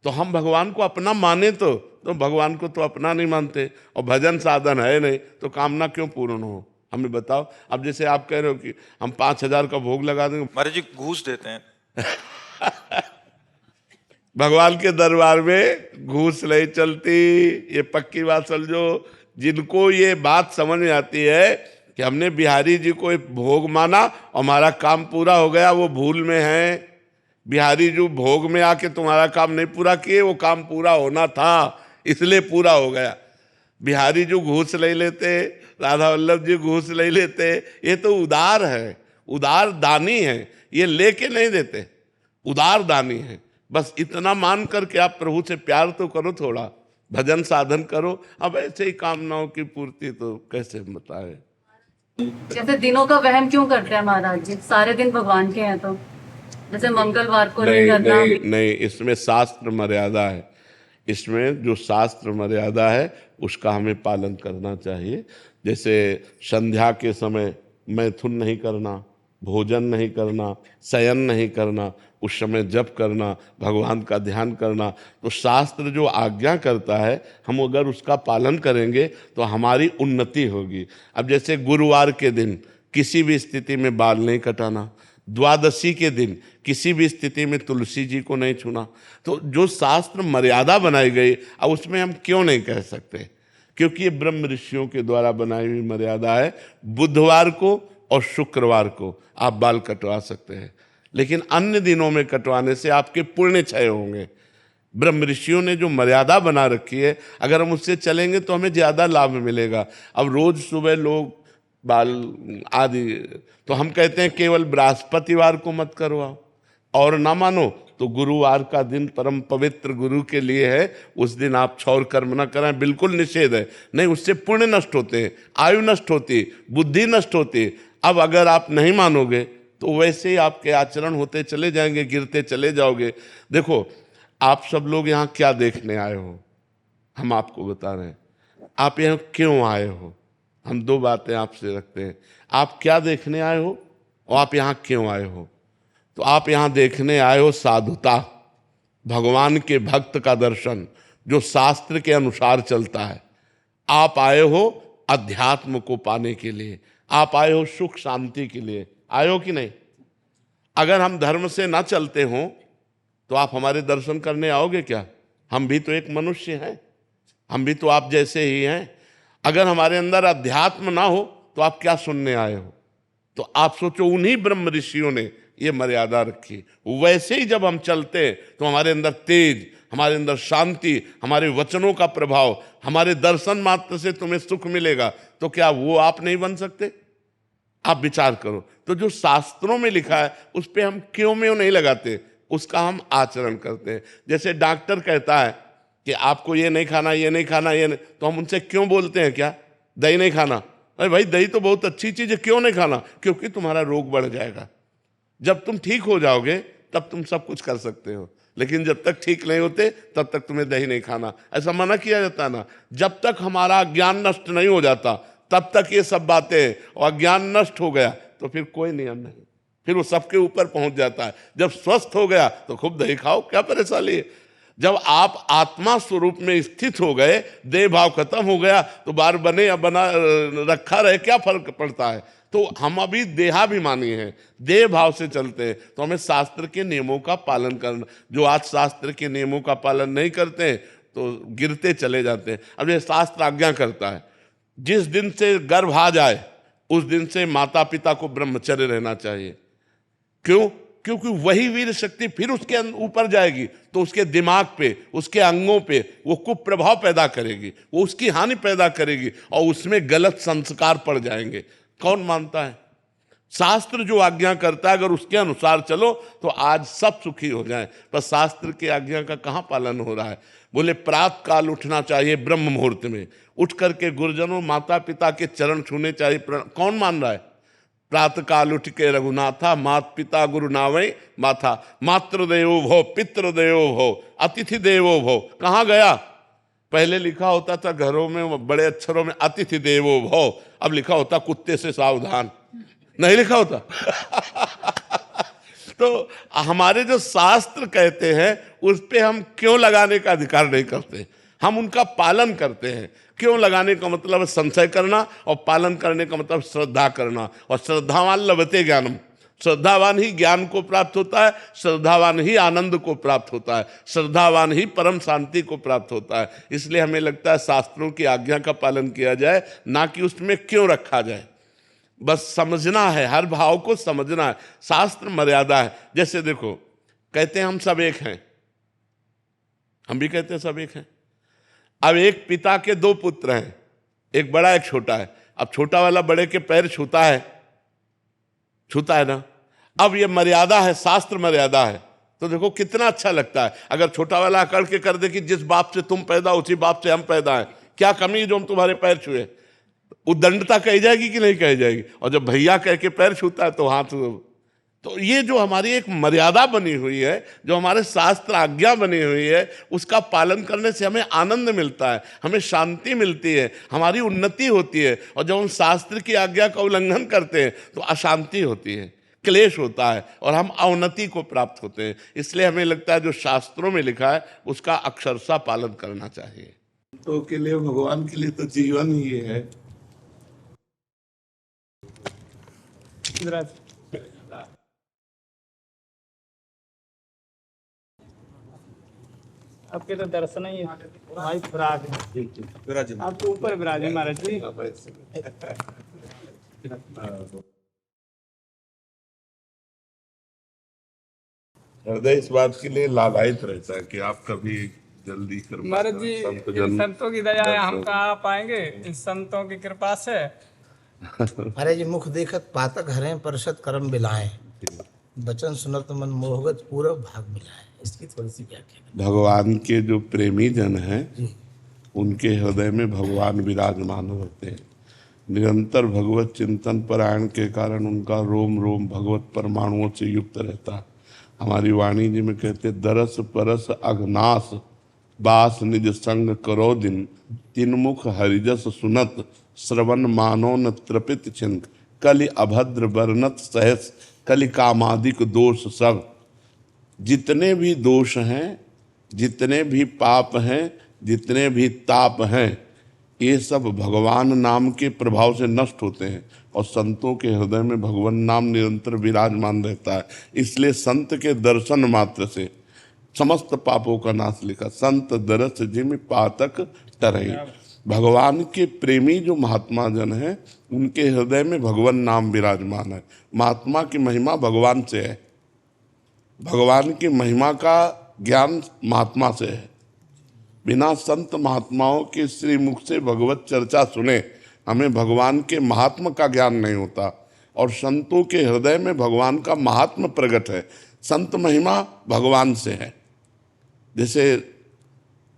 तो हम भगवान को अपना माने तो भगवान को तो अपना नहीं मानते। और भजन साधन है नहीं तो कामना क्यों पूर्ण हो? हमें बताओ। अब जैसे आप कह रहे हो कि हम 5,000 का भोग लगा देंगे, महाराज जी घूस देते हैं। भगवान के दरबार में घूस नहीं चलती, ये पक्की बात समझो। जिनको ये बात समझ में आती है कि हमने बिहारी जी को एक भोग माना और हमारा काम पूरा हो गया, वो भूल में है। बिहारी जी भोग में आके तुम्हारा काम नहीं पूरा किए, वो काम पूरा होना था इसलिए पूरा हो गया। बिहारी जी घूस ले लेते, राधा वल्लभ जी घूस ले लेते, ये तो उदार है, उदार दानी है, ये लेके नहीं देते, उदार दानी है। बस इतना मान करके आप प्रभु से प्यार तो करो, थोड़ा भजन साधन करो। अब ऐसे ही कामनाओं की पूर्ति तो कैसे बताए? जैसे दिनों का वहम क्यों करते हैं महाराज जी? सारे दिन भगवान के हैं, तो जैसे मंगलवार को नहीं करना। नहीं, इसमें शास्त्र मर्यादा है। इसमें जो शास्त्र मर्यादा है उसका हमें पालन करना चाहिए। जैसे संध्या के समय मैथुन नहीं करना, भोजन नहीं करना, शयन नहीं करना, उस समय जप करना, भगवान का ध्यान करना। तो शास्त्र जो आज्ञा करता है, हम अगर उसका पालन करेंगे तो हमारी उन्नति होगी। अब जैसे गुरुवार के दिन किसी भी स्थिति में बाल नहीं कटाना, द्वादशी के दिन किसी भी स्थिति में तुलसी जी को नहीं छूना। तो जो शास्त्र मर्यादा बनाई गई, अब उसमें हम क्यों नहीं कह सकते? क्योंकि ये ब्रह्म ऋषियों के द्वारा बनाई हुई मर्यादा है। बुधवार को और शुक्रवार को आप बाल कटवा सकते हैं, लेकिन अन्य दिनों में कटवाने से आपके पुण्य क्षय होंगे। ब्रह्म ऋषियों ने जो मर्यादा बना रखी है, अगर हम उससे चलेंगे तो हमें ज़्यादा लाभ मिलेगा। अब रोज़ सुबह लोग बाल आदि। तो हम कहते हैं केवल बृहस्पतिवार को मत करवाओ, और ना मानो तो गुरुवार का दिन परम पवित्र गुरु के लिए है, उस दिन आप क्षौर कर्म न करें, बिल्कुल निषेध है। नहीं, उससे पुण्य नष्ट होते हैं, आयु नष्ट होती, बुद्धि नष्ट होती। अब अगर आप नहीं मानोगे तो वैसे ही आपके आचरण होते चले जाएंगे, गिरते चले जाओगे। देखो, आप सब लोग यहाँ क्या देखने आए हो, हम आपको बता रहे हैं। आप यहाँ क्यों आए हो, हम दो बातें आपसे रखते हैं। आप क्या देखने आए हो और आप यहाँ क्यों आए हो। तो आप यहाँ देखने आए हो साधुता, भगवान के भक्त का दर्शन जो शास्त्र के अनुसार चलता है। आप आए हो अध्यात्म को पाने के लिए, आप आए हो सुख शांति के लिए, आए हो कि नहीं। अगर हम धर्म से ना चलते हो तो आप हमारे दर्शन करने आओगे क्या। हम भी तो एक मनुष्य हैं, हम भी तो आप जैसे ही हैं। अगर हमारे अंदर अध्यात्म ना हो तो आप क्या सुनने आए हो। तो आप सोचो, उन्हीं ब्रह्म ऋषियों ने ये मर्यादा रखी। वैसे ही जब हम चलते तो हमारे अंदर तेज, हमारे अंदर शांति, हमारे वचनों का प्रभाव, हमारे दर्शन मात्र से तुम्हें सुख मिलेगा। तो क्या वो आप नहीं बन सकते। आप विचार करो। तो जो शास्त्रों में लिखा है उस पर हम क्यों में नहीं लगाते, उसका हम आचरण करते हैं। जैसे डॉक्टर कहता है कि आपको ये नहीं खाना, ये नहीं खाना, ये नहीं, तो हम उनसे क्यों बोलते हैं क्या, दही नहीं खाना। अरे भाई, दही तो बहुत अच्छी चीज है, क्यों नहीं खाना, क्योंकि तुम्हारा रोग बढ़ जाएगा। जब तुम ठीक हो जाओगे तब तुम सब कुछ कर सकते हो, लेकिन जब तक ठीक नहीं होते तब तक तुम्हें दही नहीं खाना, ऐसा मना किया जाता है ना। जब तक हमारा ज्ञान नष्ट नहीं हो जाता तब तक ये सब बातें, और ज्ञान नष्ट हो गया तो फिर कोई नियम नहीं, फिर वो सबके ऊपर पहुंच जाता है। जब स्वस्थ हो गया तो खूब दही खाओ, क्या परेशानी है। जब आप आत्मा स्वरूप में स्थित हो गए, देह भाव खत्म हो गया, तो बार बने या बना रखा रहे, क्या फर्क पड़ता है। तो हम अभी देहाभिमानी हैं, देह भाव से चलते हैं। तो हमें शास्त्र के नियमों का पालन करना। जो आज शास्त्र के नियमों का पालन नहीं करते हैं तो गिरते चले जाते हैं। अब ये शास्त्र आज्ञा करता है, जिस दिन से गर्भ आ जाए उस दिन से माता पिता को ब्रह्मचर्य रहना चाहिए। क्यों? क्योंकि वही वीर शक्ति फिर उसके ऊपर जाएगी तो उसके दिमाग पे, उसके अंगों पे वो कुप्रभाव पैदा करेगी, वो उसकी हानि पैदा करेगी और उसमें गलत संस्कार पड़ जाएंगे। कौन मानता है? शास्त्र जो आज्ञा करता है अगर उसके अनुसार चलो तो आज सब सुखी हो जाएं। पर शास्त्र की आज्ञा का कहाँ पालन हो रहा है। बोले प्रातः काल उठना चाहिए, ब्रह्म मुहूर्त में उठ करके गुरुजनों माता पिता के चरण छूने चाहिए। कौन मान रहा है? प्रातः काल उठ के रघुनाथा, मात पिता गुरु नावै माथा, मातृदेवो भव पितृदेवो भव अतिथि देवो भव। कहाँ गया? पहले लिखा होता था घरों में बड़े अक्षरों में अतिथि देवो भव, अब लिखा होता कुत्ते से सावधान, नहीं लिखा होता। तो हमारे जो शास्त्र कहते हैं उस पे हम क्यों लगाने का अधिकार नहीं करते, हम उनका पालन करते हैं। क्यों लगाने का मतलब है संशय करना, और पालन करने का मतलब श्रद्धा करना। और श्रद्धावान लभते ज्ञानम, श्रद्धावान ही ज्ञान को प्राप्त होता है, श्रद्धावान ही आनंद को प्राप्त होता है, श्रद्धावान ही परम शांति को प्राप्त होता है। इसलिए हमें लगता है शास्त्रों की आज्ञा का पालन किया जाए, ना कि उसमें क्यों रखा जाए। बस समझना है, हर भाव को समझना है। शास्त्र मर्यादा है। जैसे देखो, कहते हैं हम सब एक हैं, हम भी कहते हैं सब एक हैं। अब एक पिता के दो पुत्र हैं, एक बड़ा एक छोटा है। अब छोटा वाला बड़े के पैर छूता है ना। अब ये मर्यादा है, शास्त्र मर्यादा है। तो देखो कितना अच्छा लगता है अगर छोटा वाला अकड़ के कर दे कि जिस बाप से तुम पैदा उसी बाप से हम पैदा हैं, क्या कमी है जो हम तुम्हारे पैर छुए। उद्दंडता कही जाएगी कि नहीं कही जाएगी। और जब भैया कह के पैर छूता है तो हाथ। तो ये जो हमारी एक मर्यादा बनी हुई है, जो हमारे शास्त्र आज्ञा बनी हुई है, उसका पालन करने से हमें आनंद मिलता है, हमें शांति मिलती है, हमारी उन्नति होती है। और जब हम शास्त्र की आज्ञा का उल्लंघन करते हैं तो अशांति होती है, क्लेश होता है और हम अवनति को प्राप्त होते हैं। इसलिए हमें लगता है जो शास्त्रों में लिखा है उसका अक्षरशः पालन करना चाहिए। तो के लिए भगवान के लिए तो जीवन ही है। आपके तो दर्शन ही भाई विराज आपके ऊपर विराज है महाराज जी। हृदय इस बात के लिए लालायित रहता है कि आप कभी जल्दी कर महाराज जी इन संतों की दया है, हम कहाँ आ पाएंगे। इन संतों की कृपा से महाराज जी, मुख देखत पातक हरें परसत कर्म बिलाएं, वचन सुनत मन मोहगत पूरा भाग मिलाएं। इसकी थोड़ी सी व्याख्या। भगवान के जो प्रेमी जन हैं उनके हृदय में भगवान विराजमान होते हैं। निरंतर भगवत चिंतन परायण के कारण उनका रोम रोम भगवत परमाणुओं से युक्त रहता है। हमारी वाणी जी में कहते, दरस परस अघनास बास निज संग करो दिन, तीन मुख हरिजस सुनत श्रवण मानो न त्रपित चिंत, कलि अभद्र वर्णत सहस कलि कामादिक दोष सब। जितने भी दोष हैं, जितने भी पाप हैं, जितने भी ताप हैं, ये सब भगवान नाम के प्रभाव से नष्ट होते हैं और संतों के हृदय में भगवान नाम निरंतर विराजमान रहता है। इसलिए संत के दर्शन मात्र से समस्त पापों का नाश लिखा, संत दरस जिम पातक टरई। भगवान के प्रेमी जो महात्मा जन हैं उनके हृदय में भगवान नाम विराजमान है। महात्मा की महिमा भगवान से है, भगवान की महिमा का ज्ञान महात्मा से है। बिना संत महात्माओं के श्री मुख से भगवत चर्चा सुने हमें भगवान के महात्मा का ज्ञान नहीं होता। और संतों के हृदय में भगवान का महात्मा प्रकट है। संत महिमा भगवान से है। जैसे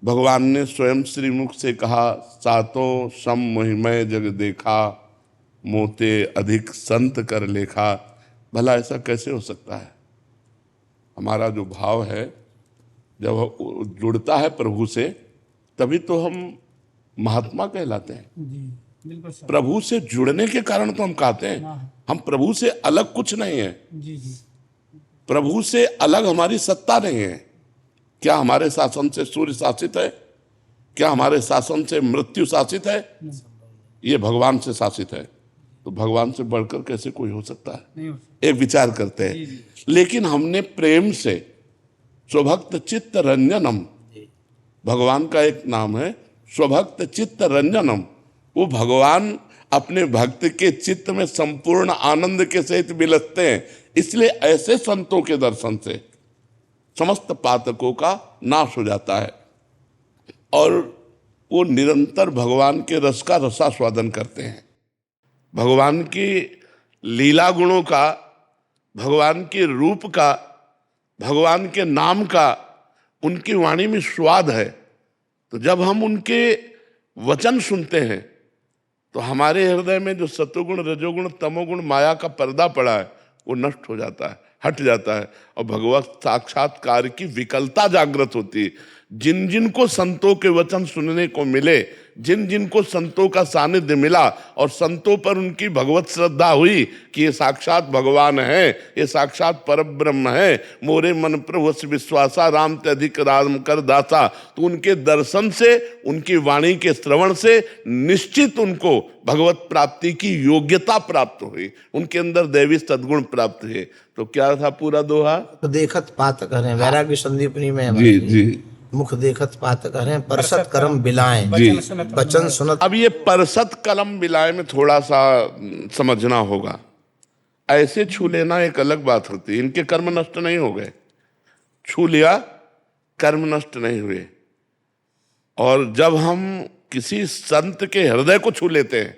भगवान ने स्वयं श्री मुख से कहा, सातों सम मोहिमय जग देखा, मोते अधिक संत कर लेखा। भला ऐसा कैसे हो सकता है? हमारा जो भाव है जब जुड़ता है प्रभु से, तभी तो हम महात्मा कहलाते हैं। जी बिल्कुल सर। प्रभु से जुड़ने के कारण तो हम कहते हैं। हम प्रभु से अलग कुछ नहीं है। जी जी। प्रभु से अलग हमारी सत्ता नहीं है। क्या हमारे शासन से सूर्य शासित है? क्या हमारे शासन से मृत्यु शासित है? ये भगवान से शासित है। तो भगवान से बढ़कर कैसे कोई हो सकता है? नहीं हो सकता। एक विचार करते हैं। लेकिन हमने प्रेम से स्वभक्त चित्त रंजनम, भगवान का एक नाम है स्वभक्त चित्त रंजनम। वो भगवान अपने भक्त के चित्त में संपूर्ण आनंद के सहित विलसते हैं। इसलिए ऐसे संतों के दर्शन से समस्त पातकों का नाश हो जाता है और वो निरंतर भगवान के रस का रसास्वादन करते हैं। भगवान की लीला गुणों का, भगवान के रूप का, भगवान के नाम का उनकी वाणी में स्वाद है। तो जब हम उनके वचन सुनते हैं तो हमारे हृदय में जो सत्वगुण, रजोगुण, तमोगुण, माया का पर्दा पड़ा है वो नष्ट हो जाता है, हट जाता है और भगवत साक्षात्कार की विकलता जागृत होती है। जिन जिन को संतों के वचन सुनने को मिले, जिन जिन को संतों का सानिध्य मिला और संतों पर उनकी भगवत श्रद्धा हुई कि ये साक्षात भगवान है, ये साक्षात परब्रह्म है, मोरे मन प्रभु विश्वासा, राम ते अधिक राम कर दासा, तो उनके दर्शन से, उनकी वाणी के श्रवण से निश्चित उनको भगवत प्राप्ति की योग्यता प्राप्त हुई, उनके अंदर दैवी सद्गुण प्राप्त हुए। तो क्या था पूरा दोहा? तो देखत पातक हरें, वैराग्य संदीपनी में है जी महाराज जी। मुख देखत पातक हरें परसत कर्म बिलाएं, जी। वचन सुनत। अब ये परसत कलम बिलाए में थोड़ा सा समझना होगा। ऐसे छू लेना एक अलग बात होती है। इनके कर्म नष्ट नहीं हो गए, छू लिया, कर्म नष्ट नहीं हुए। और जब हम किसी संत के हृदय को छू लेते हैं,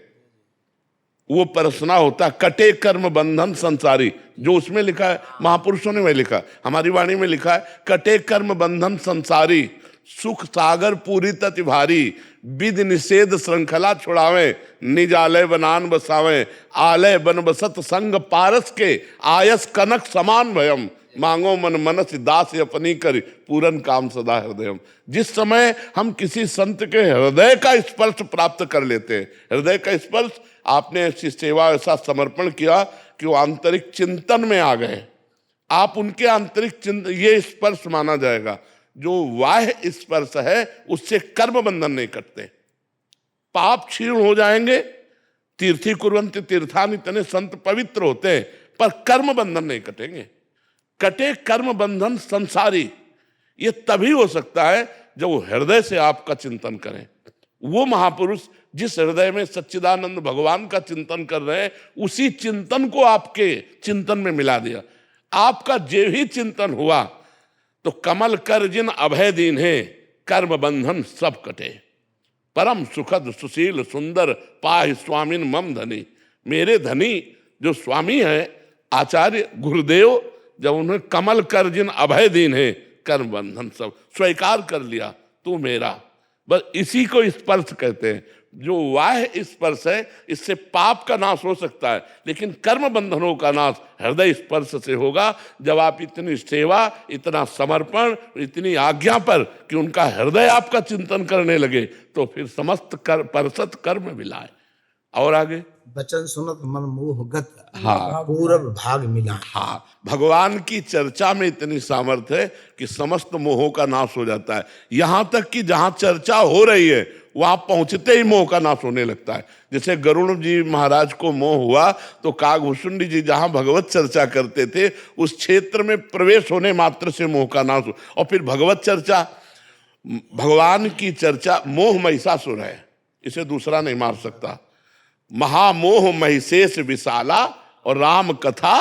वो परसना होता है, कटे कर्म बंधन संसारी, जो उसमें लिखा है, महापुरुषों ने वही लिखा, हमारी वाणी में लिखा है, कटे कर्म बंधन संसारी, सुख सागर पूरी तति भारी, विधि निषेध श्रृंखला छुड़ावे, निज आलय बनान बसावे, आलय बन बसत संग पारस के, आयस कनक समान भयम, मांगो मन मनस दास अपनी कर, पूरन काम सदा हृदयम। जिस समय हम किसी संत के हृदय का स्पर्श प्राप्त कर लेते हैं, हृदय का स्पर्श, आपने ऐसी सेवा, ऐसा समर्पण किया कि वो आंतरिक चिंतन में आ गए, आप उनके आंतरिक चिंतन, ये स्पर्श माना जाएगा। जो बाह्य स्पर्श है उससे कर्म बंधन नहीं कटते, पाप क्षीण हो जाएंगे। तीर्थी कुर्वन्त तीर्थानि, इतने संत पवित्र होते हैं, पर कर्म बंधन नहीं कटेंगे। कटे कर्म बंधन संसारी, ये तभी हो सकता है जब वो हृदय से आपका चिंतन करें। वो महापुरुष जिस हृदय में सच्चिदानंद भगवान का चिंतन कर रहे हैं, उसी चिंतन को आपके चिंतन में मिला दिया। आपका जे ही चिंतन हुआ तो कमल कर जिन अभय दीन है, कर्म बंधन सब कटे, परम सुखद सुशील सुंदर पाहि स्वामिन मम धनी। मेरे धनी जो स्वामी है आचार्य गुरुदेव, जब उन्हें कमल कर जिन अभय दीन है, कर्म बंधन सब स्वीकार कर लिया, तू मेरा, बस इसी को स्पर्श कहते हैं। जो बाह्य स्पर्श है इससे पाप का नाश हो सकता है, लेकिन कर्म बंधनों का नाश हृदय स्पर्श से होगा। जब आप इतनी सेवा, इतना समर्पण, इतनी आज्ञा पर कि उनका हृदय आपका चिंतन करने लगे, तो फिर समस्त परसत कर्म मिलाए। और आगे बचन सुनत मन मोहगत, हाँ। पूरब भाग मिला। हाँ, भगवान की चर्चा में इतनी सामर्थ्य है कि समस्त मोहों का नाश हो जाता है। यहां तक कि जहां चर्चा हो रही है वहां पहुंचते ही मोह का नाश होने लगता है। जैसे गरुण जी महाराज को मोह हुआ तो कागभूषुंडी जी जहां भगवत चर्चा करते थे उस क्षेत्र में प्रवेश होने मात्र से मोह का नाश हो। और फिर भगवत चर्चा, भगवान की चर्चा, मोह महिषासुर है, इसे दूसरा नहीं मार सकता। महामोह महिषेष विशाला और राम कथा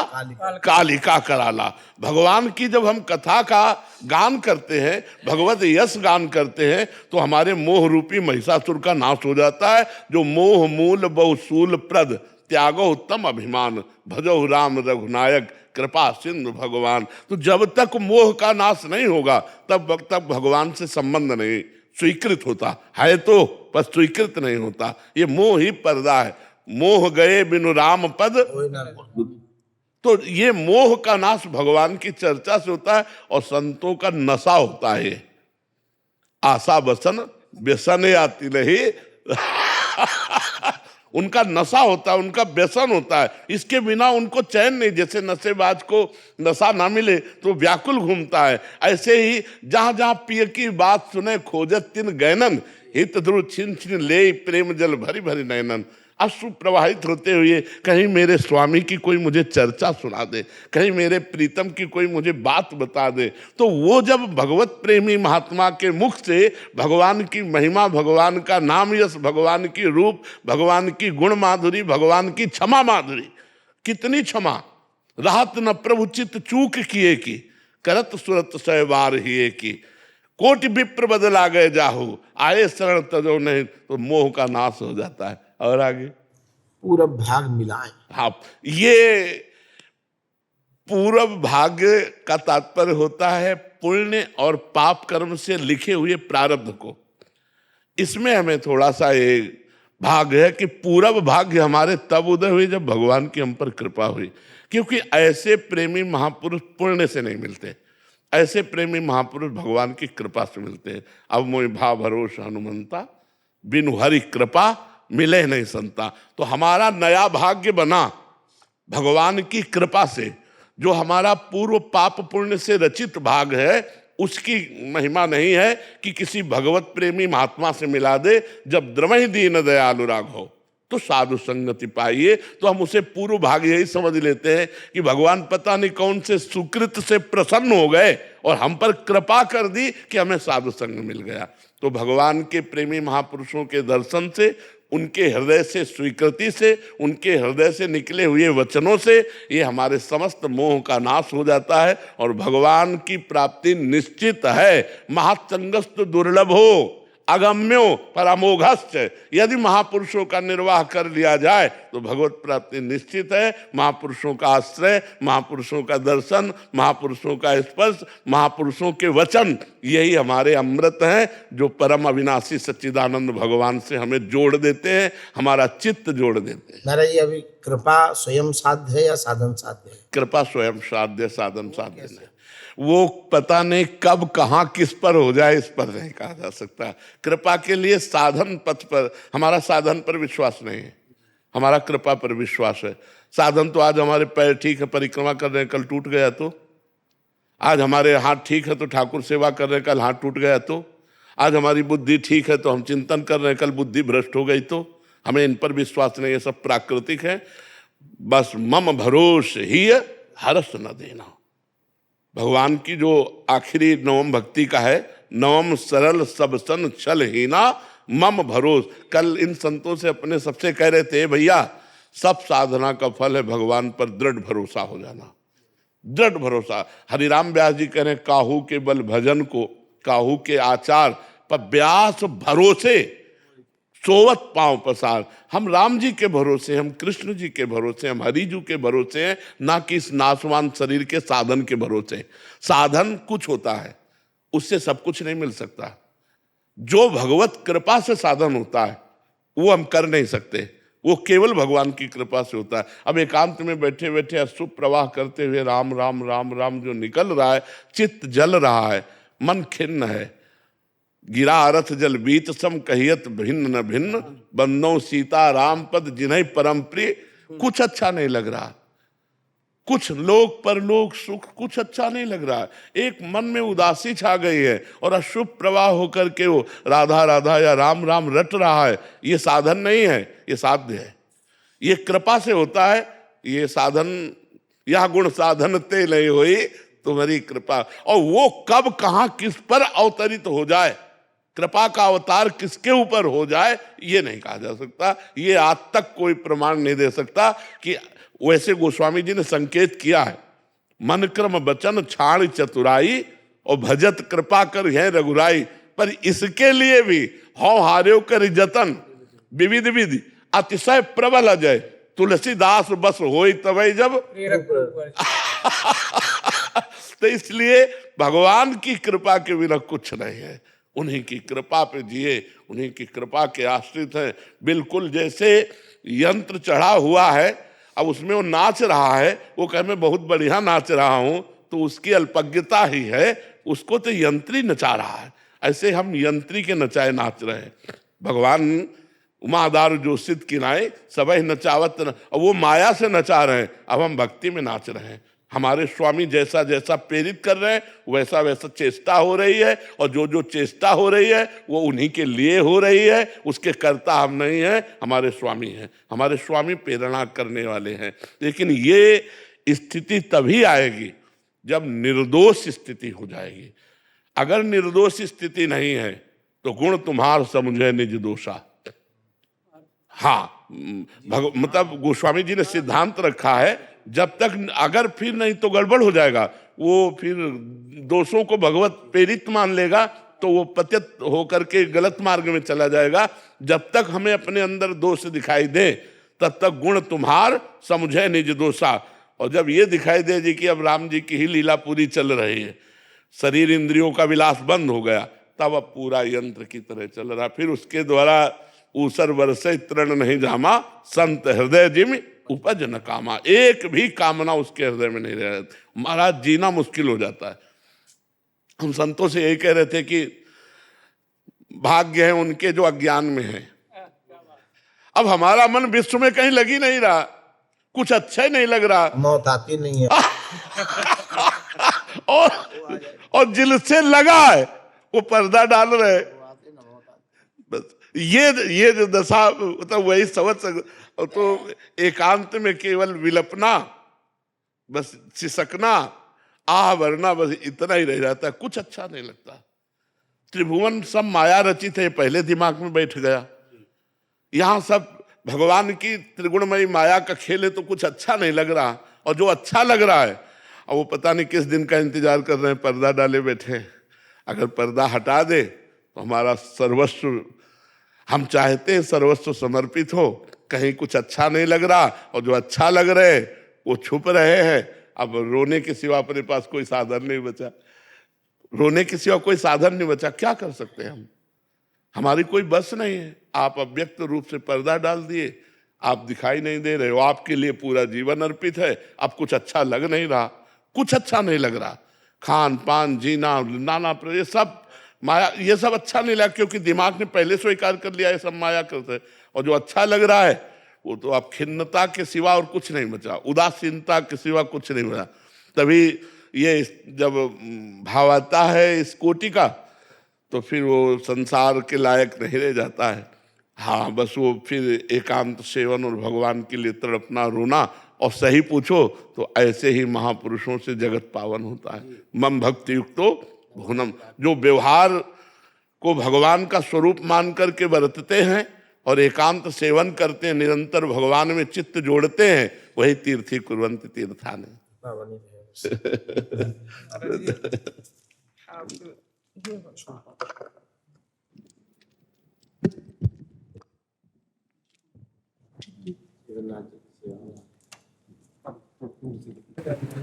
कालिका कराला। भगवान की जब हम कथा का गान करते हैं, भगवत यश गान करते हैं, तो हमारे मोह रूपी महिषासुर का नाश हो जाता है। जो मोह मूल बहुशूल प्रद, त्यागो उत्तम अभिमान, भजो राम रघुनायक, कृपा सिंधु भगवान। तो जब तक मोह का नाश नहीं होगा तब तक भगवान से संबंध नहीं स्वीकृत होता है, तो पर स्वीकृत नहीं होता। ये मोह ही पर्दा है। मोह गए बिनु राम पद, तो ये मोह का नाश भगवान की चर्चा से होता है। और संतों का नशा होता है, आशा बसन व्यसन आती नहीं उनका नशा होता है, उनका व्यसन होता है। इसके बिना उनको चैन नहीं। जैसे नशेबाज को नशा ना मिले तो व्याकुल घूमता है, ऐसे ही जहां जहां पिय की बात सुने खोजत तिन गैनन, हित ध्रुव छिन छिन ले प्रेम जल भरी भरी नैनन। अश्रु प्रवाहित होते हुए कहीं मेरे स्वामी की कोई मुझे चर्चा सुना दे, कहीं मेरे प्रीतम की कोई मुझे बात बता दे। तो वो जब भगवत प्रेमी महात्मा के मुख से भगवान की महिमा, भगवान का नाम यश, भगवान की रूप, भगवान की गुण माधुरी, भगवान की क्षमा माधुरी, कितनी क्षमा, राहत न प्रभु चित चूक किए की, करत सुरत सहवार ही की, कोटि विप्र बदला गए जाहू, आए शरण तजो नहीं, तो मोह का नाश हो जाता है। और आगे पूरब भाग मिलाए। हाँ, ये पूरब भाग्य का तात्पर्य होता है पुण्य और पाप कर्म से लिखे हुए प्रारब्ध को। इसमें हमें थोड़ा सा ये भाग है कि पूरब भाग्य हमारे तब उदय हुए जब भगवान की हम पर कृपा हुई, क्योंकि ऐसे प्रेमी महापुरुष पुण्य से नहीं मिलते, ऐसे प्रेमी महापुरुष भगवान की कृपा से मिलते हैं। अब मोहि भाव भरोस हनुमंता, बिनु हरि कृपा मिले नहीं संता। तो हमारा नया भाग्य बना भगवान की कृपा से। जो हमारा पूर्व पाप पुण्य से रचित भाग है उसकी महिमा नहीं है कि किसी भगवत प्रेमी महात्मा से मिला दे। जब द्रमहि दीन दयालु राघव तो साधु संगति पाइए, तो हम उसे पूर्व भाग यही समझ लेते हैं कि भगवान पता नहीं कौन से सुकृत से प्रसन्न हो गए और हम पर कृपा कर दी कि हमें साधु संग मिल गया। तो भगवान के प्रेमी महापुरुषों के दर्शन से, उनके हृदय से स्वीकृति से, उनके हृदय से निकले हुए वचनों से ये हमारे समस्त मोह का नाश हो जाता है और भगवान की प्राप्ति निश्चित है। महाचंगस्त दुर्लभ हो अगम्यो परमोघश्च, यदि महापुरुषों का निर्वाह कर लिया जाए तो भगवत प्राप्ति निश्चित है। महापुरुषों का आश्रय, महापुरुषों का दर्शन, महापुरुषों का स्पर्श, महापुरुषों के वचन, यही हमारे अमृत हैं जो परम अविनाशी सच्चिदानंद भगवान से हमें जोड़ देते हैं, हमारा चित्त जोड़ देते हैं। महाराज जी, अभी कृपा स्वयं साध्य है या साधन साध्य है? कृपा स्वयं साध्य, साधन साध्य नहीं। वो पता नहीं कब कहाँ किस पर हो जाए, इस पर नहीं कहा जा सकता। कृपा के लिए साधन पथ पर, हमारा साधन पर विश्वास नहीं है, हमारा कृपा पर विश्वास है। साधन तो आज हमारे पैर ठीक है, परिक्रमा कर रहे हैं, कल टूट गया तो। आज हमारे हाथ ठीक है तो ठाकुर सेवा कर रहे हैं, कल हाथ टूट गया तो। आज हमारी बुद्धि ठीक है तो हम चिंतन कर रहे हैं, कल बुद्धि भ्रष्ट हो गई तो। हमें इन पर विश्वास नहीं है, सब प्राकृतिक है। बस मम भरोस ही हरस न देना। भगवान की जो आखिरी नवम भक्ति का है, नवम सरल सब सन छल हीना मम भरोस। कल इन संतों से अपने सबसे कह रहे थे, भैया सब साधना का फल है भगवान पर दृढ़ भरोसा हो जाना, दृढ़ भरोसा। हरिराम व्यास जी कह रहे हैं, काहू के बल भजन को, काहू के आचार पर व्यास भरोसे सोवत पांव पसार। हम राम जी के भरोसे, हम कृष्ण जी के भरोसे, हम हरि जी के भरोसे हैं, ना कि इस नाशवान शरीर के साधन के भरोसे। साधन कुछ होता है, उससे सब कुछ नहीं मिल सकता। जो भगवत कृपा से साधन होता है वो हम कर नहीं सकते, वो केवल भगवान की कृपा से होता है। अब एकांत में बैठे बैठे अश्रु प्रवाह करते हुए राम राम राम राम जो निकल रहा है, चित्त जल रहा है, मन खिन्न है। गिरा अरथ जल बीत सम कहियत भिन्न न भिन्न, बंदो सीता राम पद जिन्हें परम प्रिय। कुछ अच्छा नहीं लग रहा, कुछ लोक परलोक सुख कुछ अच्छा नहीं लग रहा। एक मन में उदासी छा गई है और अशुभ प्रवाह होकर के वो राधा राधा या राम राम रट रहा है। ये साधन नहीं है, ये साध्य है, ये कृपा से होता है। ये साधन यह गुण साधन ते नहीं हुई तुम्हारी कृपा। और वो कब कहां किस पर अवतरित हो जाए, कृपा का अवतार किसके ऊपर हो जाए, ये नहीं कहा जा सकता। ये आज तक कोई प्रमाण नहीं दे सकता कि वैसे गोस्वामी जी ने संकेत किया है, मन क्रम बचन छाण चतुराई और भजत कृपा कर है रघुराई। पर इसके लिए भी हौ हार्यो कर जतन विविध विधि अतिशय प्रबल अजय, तुलसीदास बस होई तवै जब। तो इसलिए भगवान की कृपा के बिना कुछ नहीं है। उन्हीं की कृपा पे जिए, उन्हीं की कृपा के आश्रित हैं। बिल्कुल जैसे यंत्र चढ़ा हुआ है, अब उसमें वो नाच रहा है, वो कहे मैं बहुत बढ़िया नाच रहा हूं, तो उसकी अल्पज्ञता ही है, उसको तो यंत्री नचा रहा है। ऐसे हम यंत्री के नचाए नाच रहे हैं। भगवान उमादार जो सिद्ध किनाए सबह नचावत न, और वो माया से नचा रहे हैं, अब हम भक्ति में नाच रहे हैं। हमारे स्वामी जैसा जैसा प्रेरित कर रहे हैं वैसा वैसा चेष्टा हो रही है, और जो जो चेष्टा हो रही है वो उन्हीं के लिए हो रही है। उसके कर्ता हम नहीं हैं, हमारे स्वामी हैं। हमारे स्वामी प्रेरणा करने वाले हैं। लेकिन ये स्थिति तभी आएगी जब निर्दोष स्थिति हो जाएगी। अगर निर्दोष स्थिति नहीं है तो गुण तुम्हार समुझे निज दोषा। हाँ, मतलब गोस्वामी जी ने सिद्धांत रखा है, जब तक अगर फिर नहीं तो गड़बड़ हो जाएगा। वो फिर दोषों को भगवत प्रेरित मान लेगा तो वो पतित होकर के गलत मार्ग में चला जाएगा। जब तक हमें अपने अंदर दोष दिखाई दे तब तक गुण तुम्हार समझे निज दोषा। और जब ये दिखाई दे जी कि अब राम जी की ही लीला पूरी चल रही है, शरीर इंद्रियों का विलास बंद हो गया, तब अब पूरा यंत्र की तरह चल रहा। फिर उसके द्वारा ऊसर वर्षे तृण नहीं जामा, संत हृदय जिम उपज न कामा। एक भी कामना उसके हृदय में नहीं रह, महाराज जीना मुश्किल हो जाता है। हम संतों से यही कह रहे थे कि भाग्य है उनके जो अज्ञान में है। अब हमारा मन विश्व में कहीं लग ही नहीं रहा, कुछ अच्छा ही नहीं लग रहा, मौत आती नहीं है। और जिल से लगा है वो पर्दा डाल रहे। बस ये जो दशा, मतलब वही समझ सकते। तो एकांत में केवल विलपना, बस सिसकना, आह भरना, बस इतना ही रह जाता है। कुछ अच्छा नहीं लगता। त्रिभुवन सब माया रचित है, पहले दिमाग में बैठ गया। यहाँ सब भगवान की त्रिगुणमयी माया का खेल है, तो कुछ अच्छा नहीं लग रहा। और जो अच्छा लग रहा है, और वो पता नहीं किस दिन का इंतजार कर रहे हैं, पर्दा डाले बैठे हैं। अगर पर्दा हटा दे तो हमारा सर्वस्व, हम चाहते हैं सर्वस्व समर्पित हो, कहीं कुछ अच्छा नहीं लग रहा, और जो अच्छा लग रहे वो छुप रहे हैं। अब रोने के सिवा अपने पास कोई साधन नहीं बचा, रोने के सिवा कोई साधन नहीं बचा। क्या कर सकते हैं हम? हमारी कोई बस नहीं है। आप अव्यक्त रूप से पर्दा डाल दिए, आप दिखाई नहीं दे रहे हो, आपके लिए पूरा जीवन अर्पित है। अब कुछ अच्छा लग नहीं रहा, कुछ अच्छा नहीं लग रहा। खान पान, जीना, नाना ये सब माया, ये सब अच्छा नहीं लगा, क्योंकि दिमाग ने पहले स्वीकार कर लिया ये सब माया करते। और जो अच्छा लग रहा है वो तो आप खिन्नता के सिवा और कुछ नहीं बचा, उदासीनता के सिवा कुछ नहीं बचा। तभी ये जब भाव आता है इस कोटि का, तो फिर वो संसार के लायक नहीं रह जाता है। हाँ, बस वो फिर एकांत सेवन और भगवान के लिए तड़पना, रोना। और सही पूछो तो ऐसे ही महापुरुषों से जगत पावन होता है। मम भक्ति युक्तो भुवनम, जो व्यवहार को भगवान का स्वरूप मान करके बरतते हैं और एकांत सेवन करते हैं, निरंतर भगवान में चित्त जोड़ते हैं, वही तीर्थी कुर्वन्ति तीर्थानि।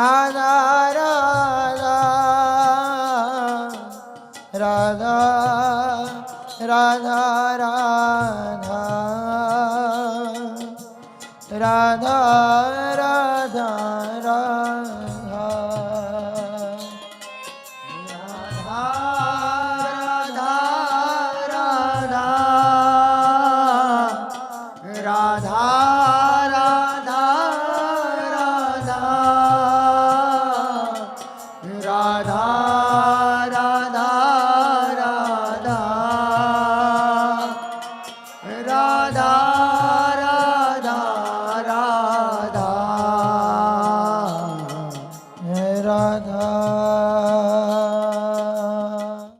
राधा राधा राधा राधा राधा राधा राधा